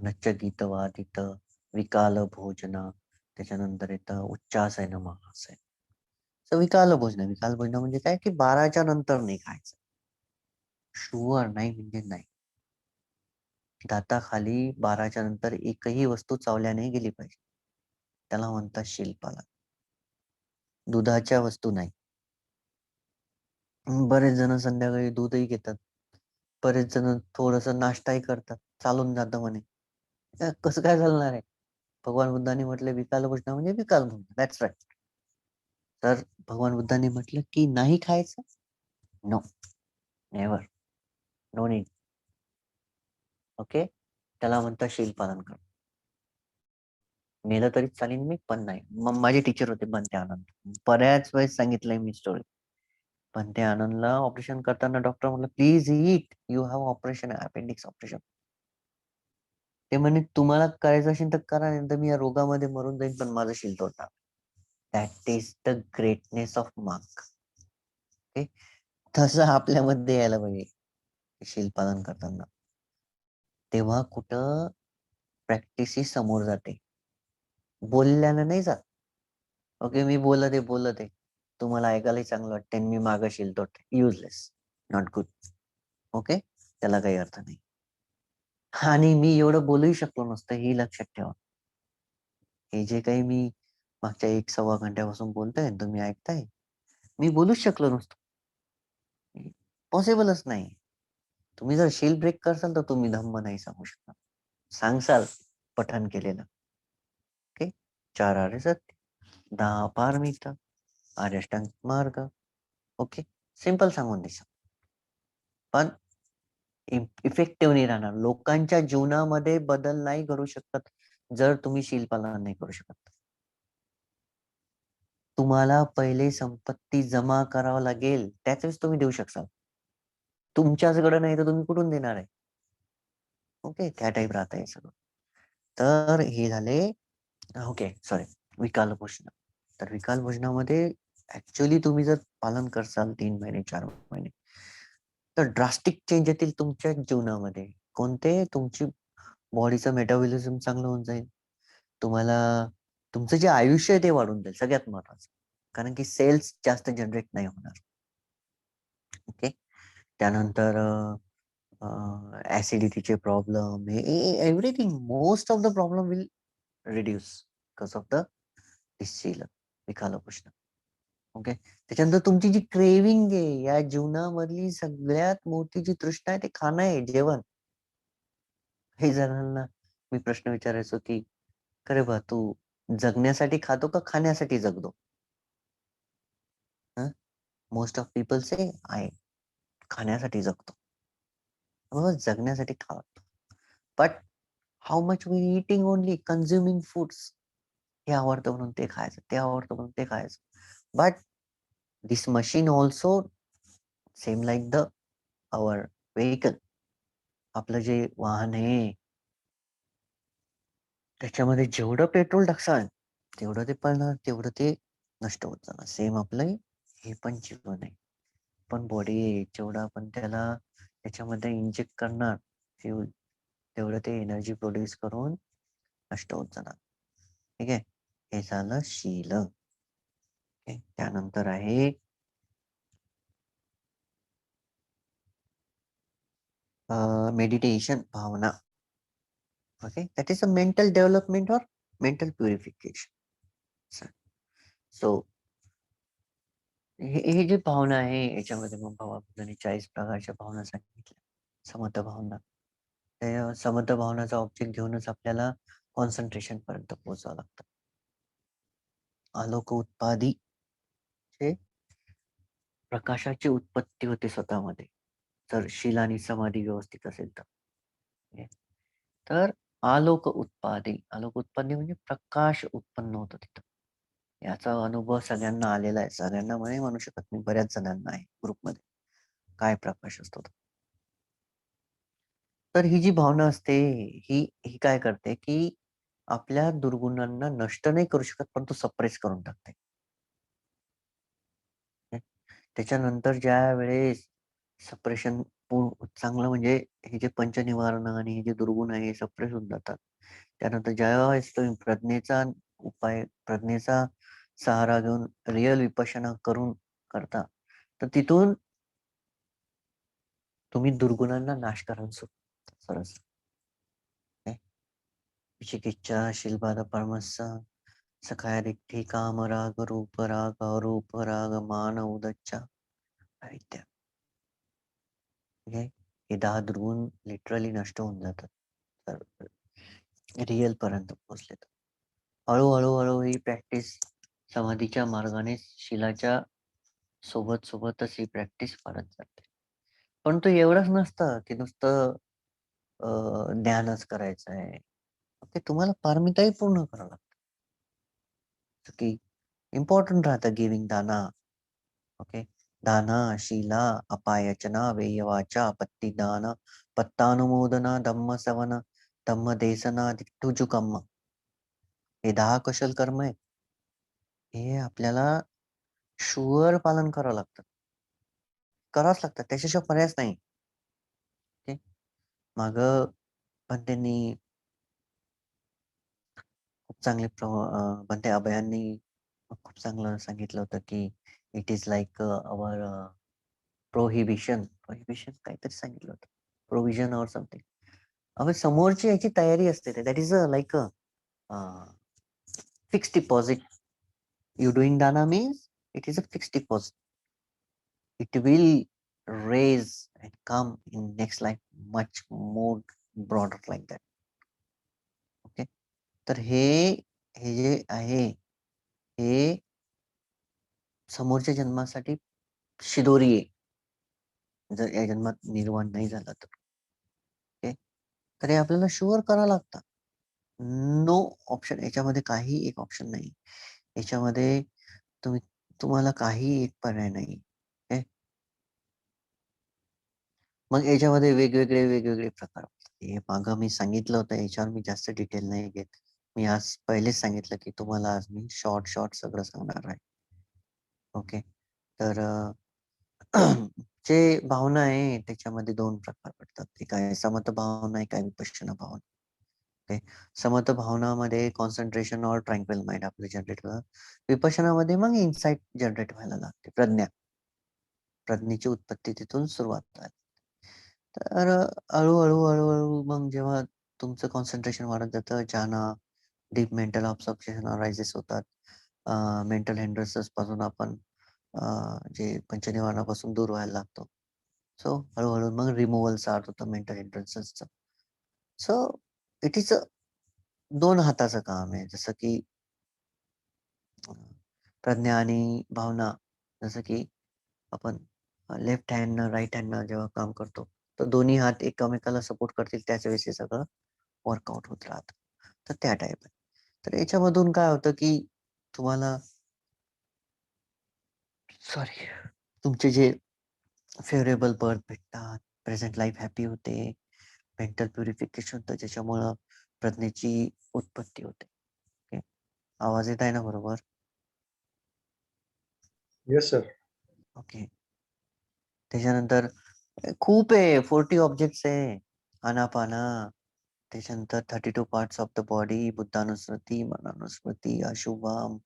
नच्च गीतवादित विकाल भोजन. त्याच्यानंतर येतं उच्चासय महासय. विकाल भोजन म्हणजे काय की 12च्या नंतर नाही खायचं. शुअर नाही म्हणजे नाही. दाताखाली 12च्या नंतर एकही वस्तू चावल्या नाही गेली पाहिजे. त्याला म्हणतात शीलपालन. दुधाच्या वस्तू नाही. बरेच जण संध्याकाळी दूधही घेतात. बरेच जण थोडस नाश्ताही करतात. चालून जातं म्हणे. कसं काय चालणार आहे? भगवान बुद्धांनी म्हटलं विकाल भोजन म्हणजे विकाल भोजन. That's right. तर भगवान बुद्धांनी म्हटलं की नाही खायचं. No, never, no need. Okay, त्याला म्हणतात शीलपालन कर. मेलं तरी चालेल मी, पण नाही. मग माझे टीचर होते बनते आनंद. बऱ्याच वेळेस सांगितलंय मी स्टोरी. पण ते आनंदला ऑपरेशन करताना डॉक्टर म्हटलं please it, you have operation, appendix operation. ते म्हणे तुम्हाला करायचं असेल तर करा, नाही तर मी या रोगामध्ये मरून जाईन पण माझं शील तोडणार. That is the greatness of mark. तसं आपल्यामध्ये यायला पाहिजे शील पालन करताना. तेव्हा कुठं प्रॅक्टिस ही समोर जाते, बोलल्यानं नाही जात. ओके, मी बोलत आहे तुम्हाला ऐकायलाही चांगलं वाटतं मी मागं शील तोडते. Useless, not good. ओके, त्याला काही अर्थ नाही. आणि मी एवढं बोलूही शकलो नसतं हे लक्षात ठेवा. हे जे काही मी मागच्या 1-1.25 घंट्यापासून बोलतोय तुम्ही ऐकताय, मी बोलूच शकलो नसतो. पॉसिबलच नाही. तुम्ही जर शील ब्रेक करसाल तर तुम्ही धम्म नाही सांगू शकणार. सांगसाल पठण केलेलं. ओके. 4 आर्य सत्य, 10 अपारमिता, आर्याष्टांग मार्ग. ओके. सिंपल सांगून दिसा. पण इफेक्टिव्ह नाही राहणार. लोकांच्या जीवनामध्ये बदल नाही घडू शकत जर तुम्ही शील पालन नाही करू शकत. तुम्हाला पहिले संपत्ती जमा करावं लागेल, त्याच वेळेस तुम्ही देऊ शकाल. तुमच्याचकडे नाही तर तुम्ही कुठून देणार आहे? ओके, त्या टाईप राहत आहे सगळं. तर हे झाले ओके, सॉरी, विकाल भोजना. तर विकाल भोजनामध्ये ऍक्च्युअली तुम्ही जर पालन करसाल 3 महिने 4 महिने तर ड्रास्टिक चेंज येतील तुमच्या जीवनामध्ये. कोणते? तुमची बॉडीचं मेटाबॉलिझम चांगलं होऊन जाईल. तुम्हाला तुमचं जे आयुष्य आहे ते वाढून जाईल सगळ्यात महत्वाचं. कारण की सेल्स जास्त जनरेट नाही होणार. ओके. त्यानंतर ऍसिडिटीचे problem, everything, most of the problem will reduce because of the shila विकालभूषण. ओके. त्याच्यानंतर तुमची जी क्रेविंग आहे, या जीवनामधली सगळ्यात मोठी जी तृष्णा आहे ते खाणं आहे, जेवण. हे जणांना मी प्रश्न विचारायचो की खरे बा तू जगण्यासाठी खातो का खाण्यासाठी जगतो? मोस्ट ऑफ पीपल से आहे खाण्यासाठी जगतो. जगण्यासाठी खातो. But how much we eating only consuming foods. हे आवडतं म्हणून ते खायचं, ते आवडतं म्हणून ते खायचं. But this machine also same like the our vehicle. आपलं जे वाहन आहे त्याच्यामध्ये जेवढं पेट्रोल टाकसाल तेवढं ते पळणार, तेवढं ते नष्ट होत जाणार. सेम आपलं हे पण जीवन आहे. पण बॉडी जेवढं आपण त्याला त्याच्यामध्ये इंजेक्ट करणार फ्यूल तेवढं ते एनर्जी प्रोड्यूस करून नष्ट होत जाणार. ठीक आहे. हे झालं शील. त्यानंतर आहे मेडिटेशन, भावना. Okay. That is a mental development or mental purification. So हे जे भावना आहे याच्यामध्ये मग भावाबद्दल 40 प्रकारच्या भावना सांगितल्या. समर्थ भावना. त्या समर्थ भावनाचा ऑब्जेक्ट घेऊनच आपल्याला कॉन्सन्ट्रेशन पर्यंत पोहोचावं लागतं. आलोक उत्पादी चे प्रकाशाची उत्पत्ती होते स्वतःमध्ये जर शील आणि समाधी व्यवस्थित असेल तर. तर आलोक उत्पादी म्हणजे प्रकाश उत्पन्न होतो तिथं. याचा अनुभव सगळ्यांना आलेला आहे. सगळ्यांना नाही म्हणू शकत मी, बऱ्याच जणांना आहे ग्रुपमध्ये. काय प्रकाश असतो तो. तर ही जी भावना असते ही ही काय करते की आपल्या दुर्गुणांना नष्ट नाही करू शकत पण तो सप्रेस करून टाकते. त्याच्यानंतर ज्या वेळेस सप्रेशन चांगलं म्हणजे हे जे पंचनिवारण आणि हे जे दुर्गुण आहे हे सप्रेस होऊन जातात. त्यानंतर ज्यावेळेस तुम्ही प्रज्ञेचा सहारा घेऊन रिअल विपश्यना करून करता तर तिथून तुम्ही दुर्गुणांना नाश करायला सरस. विचिकिच्छा शीलबाध परमस्स सखाय दिठ्ठी काम राग रूप राग अरूप राग मान उदच्चा अविद्या. हे 10 दुर्गुण लिटरली नष्ट होऊन जातात रिअल पर्यंत पोहोचले तर. हळूहळू ही प्रॅक्टिस समाधीच्या मार्गाने शीलाच्या सोबतच ही प्रॅक्टिस वाढत जाते. पण तो एवढंच नसतं की नुसतं ज्ञानच करायचं आहे. ते तुम्हाला पारमिताही पूर्ण करावं लागतं. की इम्पॉर्टंट राहतं गिविंग दाना. ओके. दाना, शीला, अपायचना, वेयवाचा, पत्तीदान, पत्तानुमोदना, धम्म सवन, धम्म देसना, दिट्ठुजुकम्म. हे 10 कुशल कर्म आहे. हे आपल्याला शुअर पालन करावं लागतं. करावंच लागतं. त्याच्याशिवाय पर्यायच नाही. ओके. माग पण त्यांनी खूप चांगले बनते अभयांनी खूप चांगलं सांगितलं होतं की it is like our prohibition काहीतरी सांगितलं होतं. Provision or something. अगं समोरची याची तयारी असते. That is like fix deposit. You doing dana means it is a fix deposit. it will raise and come in next life much more broader like that. Okay. तर हे हे जे आहे हे समोरच्या जन्मासाठी शिदोरी आहे, जर या जन्मात निर्माण नाही झाला तर. ओके. तर हे आपल्याला शुअर करावं लागतं. नो ऑप्शन, याच्यामध्ये काही एक ऑप्शन नाही. याच्यामध्ये तुम्हाला काही एक पर्याय नाही. ओके. मग याच्यामध्ये वेगवेगळे प्रकार. हे मागं मी सांगितलं होतं, याच्यावर मी जास्त डिटेल नाही घेत. मी आज पहिलेच सांगितलं की तुम्हाला आज मी शॉर्ट सगळं सांगणार आहे. ओके. तर जे भावना आहे त्याच्यामध्ये 2 प्रकार पडतात. एक आहे समत भावना, एक आहे विपश्यना भावना. ओके. समत भावनामध्ये कॉन्सन्ट्रेशन ऑर ट्रँक्विल माइंड आपलं जनरेट होतं. विपश्यनामध्ये मग इन्साईट जनरेट व्हायला लागते, प्रज्ञेची उत्पत्ती तिथून सुरुवात झाली. तर हळू मग जेव्हा तुमचं कॉन्सन्ट्रेशन वाढत जातं, ज्ञाना डीप मेंटल ऑब्सेशन अरायझेस होतात. मेंटल हिंड्रन्सेस पासून आपण जे पंचनिवारणापासून दूर व्हायला लागतो. सो हळू मग रिमूव्हल स्टार्ट होतं मेंटल हिंड्रन्सेसचं. सो इट इज 2 हाताचं काम आहे. जसं की प्रज्ञा आणि भावना, जसं की आपण लेफ्ट हँडनं राईट हँडनं जेव्हा काम करतो, तर दोन्ही हात एकमेकाला सपोर्ट करतील त्याच वेळेस हे सगळं वर्कआउट होत राहतं. तर त्या टाईप आहे. तर याच्यामधून काय होतं की तुम्हाला सॉरी, तुमचे जे फेवरेबल बर्थ भेटतात, प्रेझेंट लाईफ हॅपी होते, मेंटल प्युरिफिकेशन होतं, ज्याच्यामुळं प्रज्ञेची उत्पत्ती होते. ओके. आवाज येत आहे ना बरोबर? Yes sir. ओके. त्याच्यानंतर खूप आहे, 40 ऑब्जेक्ट्स आहे. आनापाना, त्याच्यानंतर 32 पार्ट्स ऑफ द बॉडी, बुद्धानुस्मृती, मनानुस्मृती, अशुभम,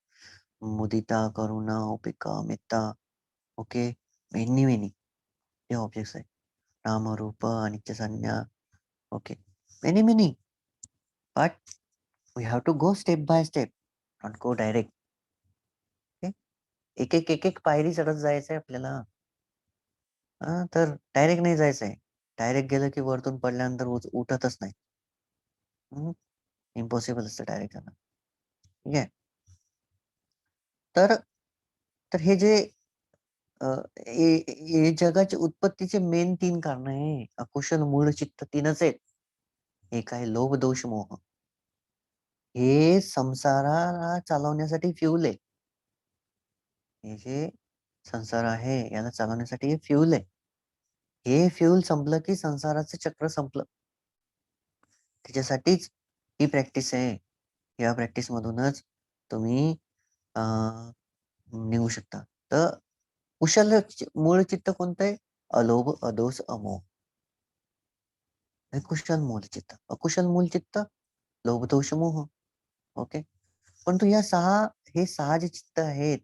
मुदिता, करुणा, उपेक्षा, मेत्ता. ओके. मेनी हे ऑब्जेक्ट्स आहे. नाम, रूप, अनित्य संज्ञा. Okay. Many. But we have to go step by step, not go direct. Okay. एक पायरी चढत जायचंय आपल्याला. तर डायरेक्ट नाही जायचंय. डायरेक्ट गेलं की वरतून पडल्यानंतर उठतच नाही. इम्पॉसिबल असतं डायरेक्ट जाणं. ठीक आहे. तर तर हे जे हे जगाच्या उत्पत्तीचे मेन 3 कारण आहे. अकुशल, मूळ, चित्त 3च आहेत. एक आहे लोभ, दोष, मोह. हे संसाराला चालवण्यासाठी फ्यूल आहे. हे जे संसार आहे याला चालवण्यासाठी हे फ्यूल आहे. हे फ्यूल संपलं की संसाराचं चक्र संपलं. त्याच्यासाठीच ही प्रॅक्टिस आहे. या प्रॅक्टिस मधूनच तुम्ही निघू शकता. तर कुशल मूळ चित्त कोणतं आहे? अलोभ, अदोष, अमोह. हे कुशल मूळ चित्त. अकुशल मूळ चित्त, लोभ, दोष, मोह. ओके. परंतु हे 6 जे चित्त आहेत,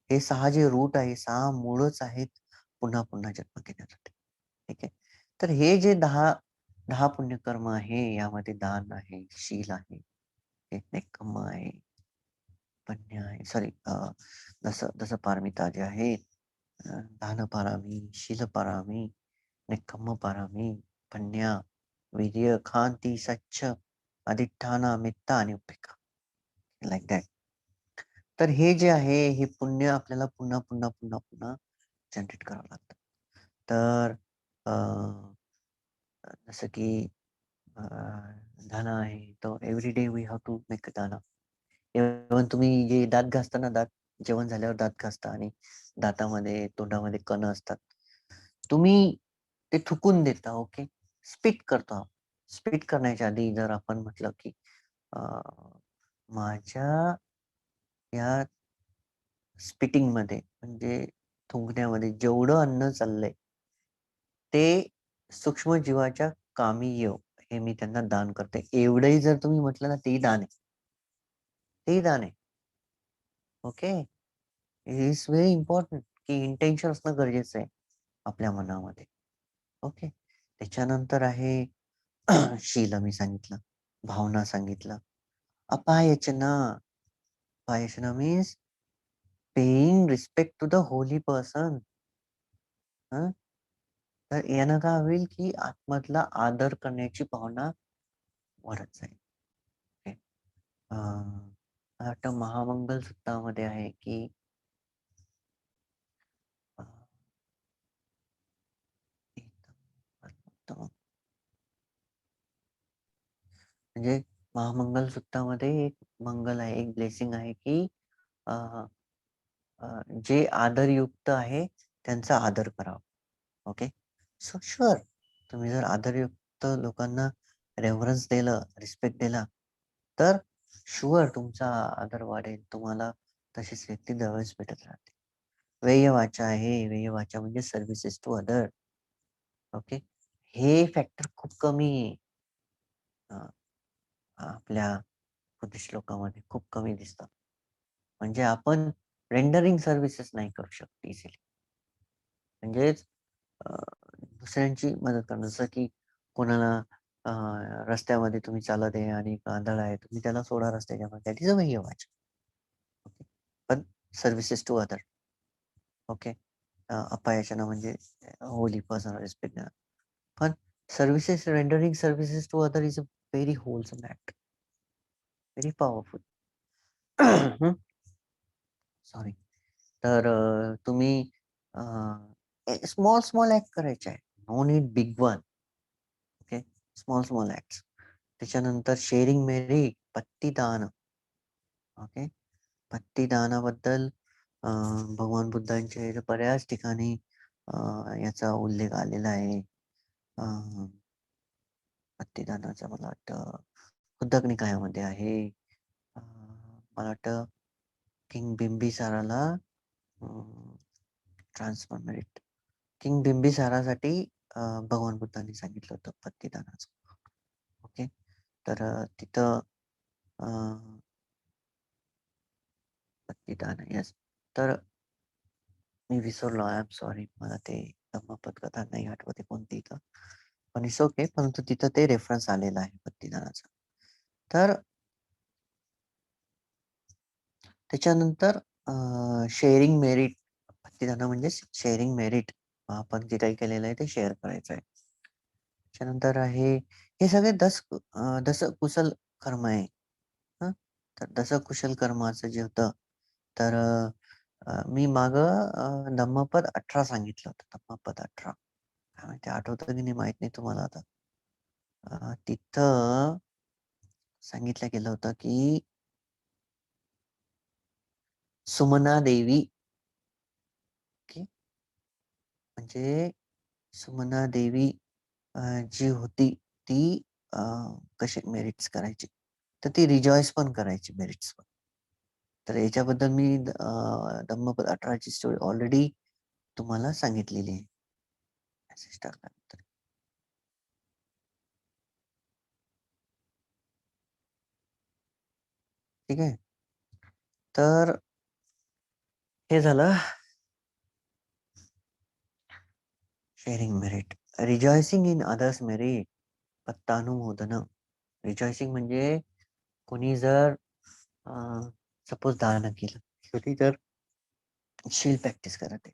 हे 6 जे रूट आहे, 6 मूळच आहेत पुन्हा जन्म घेण्यासाठी. ठीक आहे. तर हे जे 10 पुण्यकर्म आहे, यामध्ये दान आहे, शील आहे, नेकम्म आहे, पण्य आहे, सॉरी, जसं जसं पारमिता जे आहेत, दान पारामी, शील पारामी, नेकम्म पारामी, पण्या, वीर्य, खांती, सच्च, अधिष्ठाना, मित्ता आणि उपेक्षा. Like that. तर हे जे आहे हे पुण्य आपल्याला पुन्हा जनरेट करावं लागतं. तर जसं की दाना आहे, तो every day we have to make dana. Even तुम्ही जे दात घासताना, जेवण झाल्यावर दात घासता आणि दातामध्ये, तोंडामध्ये कण असतात. तुम्ही ते थुकून देता. ओके. स्पिट करतो. स्पिट करण्याच्या आधी जर आपण म्हटलं की माझ्या या स्पिटिंग मध्ये, म्हणजे थुंकण्यामध्ये जेवढं अन्न चाललंय ते सूक्ष्म जीवाच्या कामी येव, हे मी त्यांना दान करते. एवढंही जर तुम्ही म्हटलं ना, तेही दान आहे. तेही दान आहे. ओके. इज व्हेरी इम्पॉर्टंट की इंटेन्शन असणं गरजेचं आहे आपल्या मनामध्ये. ओके. त्याच्यानंतर आहे शील मी सांगितलं, भावना सांगितलं, अपायचना. अपायचना means paying respect to the holy person. हं. तर यानं काय होईल, की आतमधला आदर करण्याची भावना वाढत जाईल. ओके. मला वाटतं महामंगल सूत्रामध्ये आहे, की अ, एकदम म्हणजे महामंगल सूत्रामध्ये एक मंगल आहे, एक ब्लेसिंग आहे, की अ, जे आदरयुक्त आहे त्यांचा आदर करावा. ओके. सो शुअर तुम्ही जर आदरयुक्त लोकांना रेव्हरन्स दिलं, रिस्पेक्ट दिला, तर शुअर तुमचा आदर वाढेल. तुम्हाला तशीच व्यक्ती जवळच भेटत राहते. व्यय वाचा आहे. व्यय वाचा म्हणजे सर्व्हिसेस टू अदर. ओके. हे फॅक्टर खूप कमी आहे. आपल्या बुद्धिस्ट लोकांमध्ये खूप कमी दिसतात. म्हणजे आपण रेंडरिंग सर्व्हिसेस नाही करू शकत इझिली. म्हणजेच अ, दुसऱ्यांची मदत करणं. जसं की कोणाला अ, रस्त्यामध्ये तुम्ही चालत आहे आणि एक आंधळा आहे. तुम्ही त्याला सोडा रस्त्याच्या मध्ये. That is a way of okay. पण सर्व्हिसेस टू अदर. ओके. अपयशानं म्हणजे होली पर्सन रिस्पेक्ट देणं. पण services rendering services to other is a very wholesome act. Very powerful. Sorry. तर तुम्ही स्मॉल स्मॉल ॲक्ट करायचे आहे. No need big one. Okay. Small small acts. त्याच्यानंतर sharing merit पत्तीदान. ओके. पत्तीदानाबद्दल भगवान बुद्धांचे बऱ्याच ठिकाणी अ, याचा उल्लेख आलेला आहे. अ, पत्तीदानाचा मला वाटतं कुद्दक निकायामध्ये आहे. मला वाटतं किंग बिंबिसाराला ट्रान्सफर मेरिट. किंग बिंबिसारासाठी भगवान बुद्धांनी सांगितलं होतं पत्तीदानाचं. ओके. तर तिथं अ, पत्तीदान येस. तर मी विसरलो. I am sorry. मला ते धम्मपद कथा नाही आठवत कोणती इथं. पण इट्स ओके. परंतु तिथं ते रेफरन्स आलेला आहे पत्तीदानाचा. तर त्याच्यानंतर शेअरिंग मेरिट. भक्तिदाना म्हणजे शेअरिंग मेरिट. आपण जे काही केलेलं आहे ते शेअर करायचं आहे. त्याच्यानंतर आहे हे सगळे दसकुशल कर्म आहे. हं. तर दसकुशल कर्माचं जे होतं तर मी मागं धम्मपद 18 सांगितलं होतं. धम्मपद 18. काय माहिती आठवतं की नाही माहीत नाही तुम्हाला आता. तिथं सांगितलं गेलं होतं की सुमना देवी ओके. म्हणजे सुमना देवी जी होती ती अ, कशी मेरिट्स करायची. तर ती रिजॉईस पण करायची मेरिट्सवर. तर याच्याबद्दल मी धम्मपद 18 ची स्टोरी ऑलरेडी तुम्हाला सांगितलेली आहे. मेसेज टाकल्यानंतर. ठीक आहे. तर हे झालं sharing merit. Rejoicing in others merit. पत्तानुमोदन. रिजॉइसिंग म्हणजे कोणी जर सपोज दान केलं. कोणी जर शील प्रॅक्टिस करत आहे.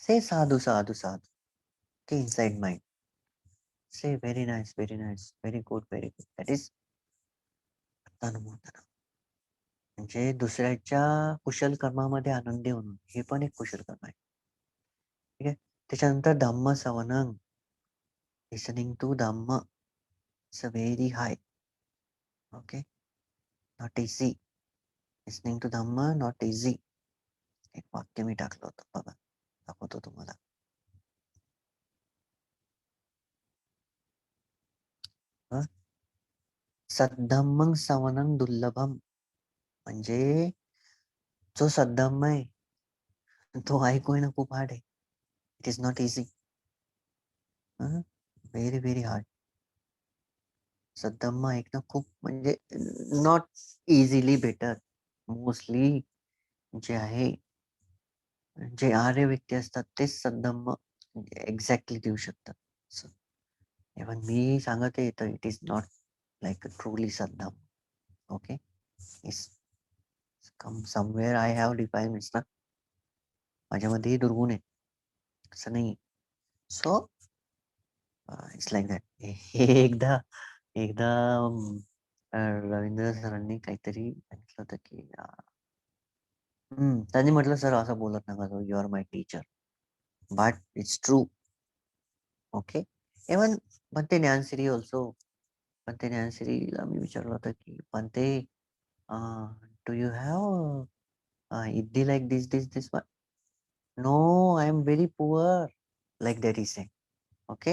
से साधू, साधू, साधू. Okay, inside mind. Say very nice, very good, very good. That is तनुमोदना. म्हणजे दुसऱ्याच्या कुशल कर्मामध्ये आनंदी होणं हे पण एक कुशल कर्म आहे. ठीक आहे. त्याच्यानंतर धम्म सवनंग. Listening to dhamma. It's a very high. Okay. Not easy. Listening to dhamma not easy. एक वाक्य मी टाकलं होतं बघा. दाखवतो तुम्हाला. सद्धम्मं सवनं दुर्लभम. म्हणजे जो सद्धम्म आहे तो ऐकू येणं खूप हार्ड आहे. It is not easy. Very very hard. सद्धम्म ऐकणं खूप म्हणजे नॉट इझिली भेटत. मोस्टली जे आहे जे आर्य व्यक्ती असतात तेच सद्धम्म एक्झॅक्टली देऊ शकतात. इव्हन मी सांगत आहे तर it is not like truly saddhamma. Okay. Is come somewhere I have define ना माझ्यामध्येही दुर्गुण आहे असं नाही. So it's like that. एकदा एकदा रवींद्र सरांनी काहीतरी सांगितलं होतं की त्यांनी म्हटलं, "सर असं बोलत नका जाऊ. You are my teacher." But it's true. Okay. Even Bhante Dnyanashri also. Bhante ज्ञानश्रीला मी विचारलं होतं की Bhante do you have iddhi like this? No, I am very poor. Like that is saying. Okay.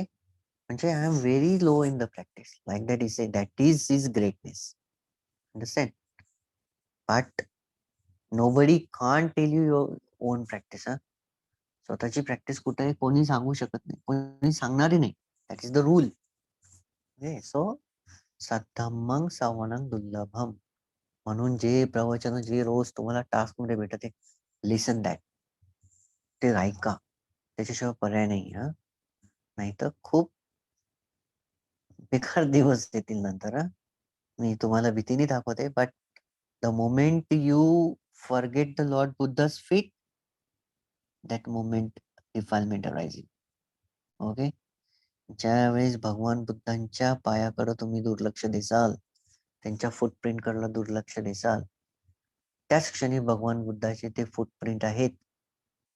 म्हणजे I am very low in the practice. Like that is saying that is his greatness. Understand? But nobody can't tell you your own practice. स्वतःची practice कुठेही कोणी सांगू शकत नाही. कोणी सांगणारही नाही. That is the rule. Okay. So सद्धम्मं सवनं दुर्लभम. म्हणून जे प्रवचन जे रोज तुम्हाला टास्क मध्ये भेटत आहे, लिसन दॅट. ते ऐका. त्याच्याशिवाय पर्याय नाही. नाहीतर खूप बेकार दिवस येतील नंतर. मी तुम्हाला भीतीने दाखवते, but the moment you forget the lord Buddha's feet, that moment defilement arising. Okay. ज्यावेळेस भगवान बुद्धांच्या पायाकडे तुम्ही दुर्लक्ष देसाल, त्यांच्या फुटप्रिंट कडे दुर्लक्ष देसाल, त्याच क्षणी भगवान बुद्धाचे ते फुटप्रिंट आहेत,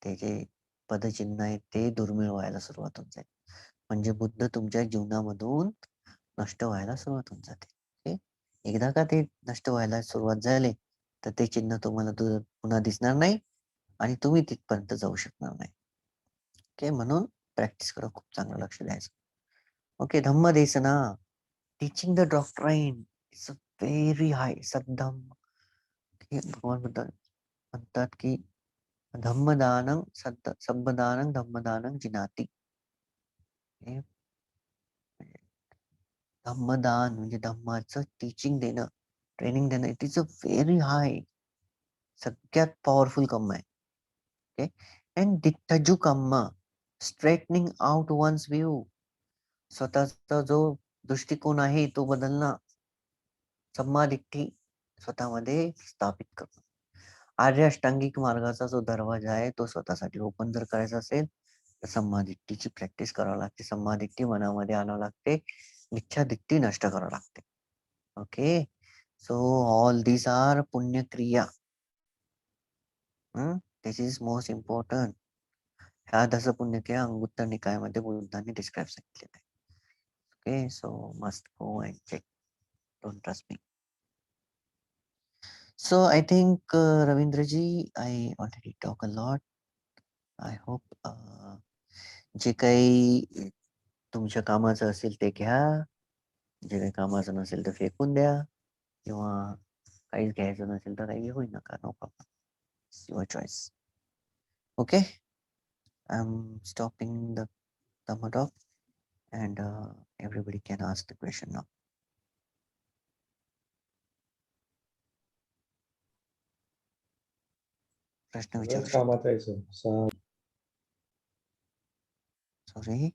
ते जे पदचिन्ह आहेत, ते दुर्मिळ व्हायला सुरुवात होऊन जाईल. म्हणजे बुद्ध तुमच्या जीवनामधून नष्ट व्हायला सुरुवात होऊन जाते. ओके. एकदा का ते नष्ट व्हायला सुरुवात झाली, तर ते चिन्ह तुम्हाला पुन्हा दिसणार नाही आणि तुम्ही तिथपर्यंत जाऊ शकणार नाही. ओके. म्हणून प्रॅक्टिस कडे खूप चांगलं लक्ष द्यायचं. Okay. Dhamma desana, teaching the doctrine is very high. Saddhamma. भगवान बुद्ध म्हणतात की धम्मदानं सब्बदानं धम्मदानं जिनाती. धम्मदान म्हणजे धम्माचं टीचिंग देणं, ट्रेनिंग देणं. It is a very high, सगळ्यात पॉवरफुल कम्मा आहे. ओके. अँड दिट्टजू कम्मा, स्ट्रेटनिंग आउट वन्स व्ह्यू. स्वतःचा जो दृष्टिकोन आहे तो बदलणं, सम्मादिट्ठी स्वतःमध्ये स्थापित करणं. आर्य अष्टांगिक मार्गाचा जो दरवाजा आहे तो स्वतःसाठी ओपन जर करायचा असेल तर सम्मादिट्ठीची प्रॅक्टिस करावी लागते. सम्मादिट्ठी मनामध्ये आणावं लागते. मिथ्यादिट्ठी नष्ट करावं लागते. Okay. So all these are पुण्यक्रिया. This is most important. ह्या 10 पुण्यक्रिया अंगुत्तर निकायामध्ये बुद्धांनी डिस्क्राईब सांगितलेल्या आहे. Okay. So must go and check. Don't trust me. So I think Ravindraji, I already talk a lot. I hope जे काही तुमच्या कामाचं असेल ते घ्या, जे काही कामाचं नसेल तर फेकून द्या, किंवा काहीच घ्यायचं नसेल तर काही घेऊ नका. No problem. Your choice. Okay. I am stopping the thumb talk and everybody can ask the question now. प्रश्न विचारू शकता. कामात आहे सर. सॉरी.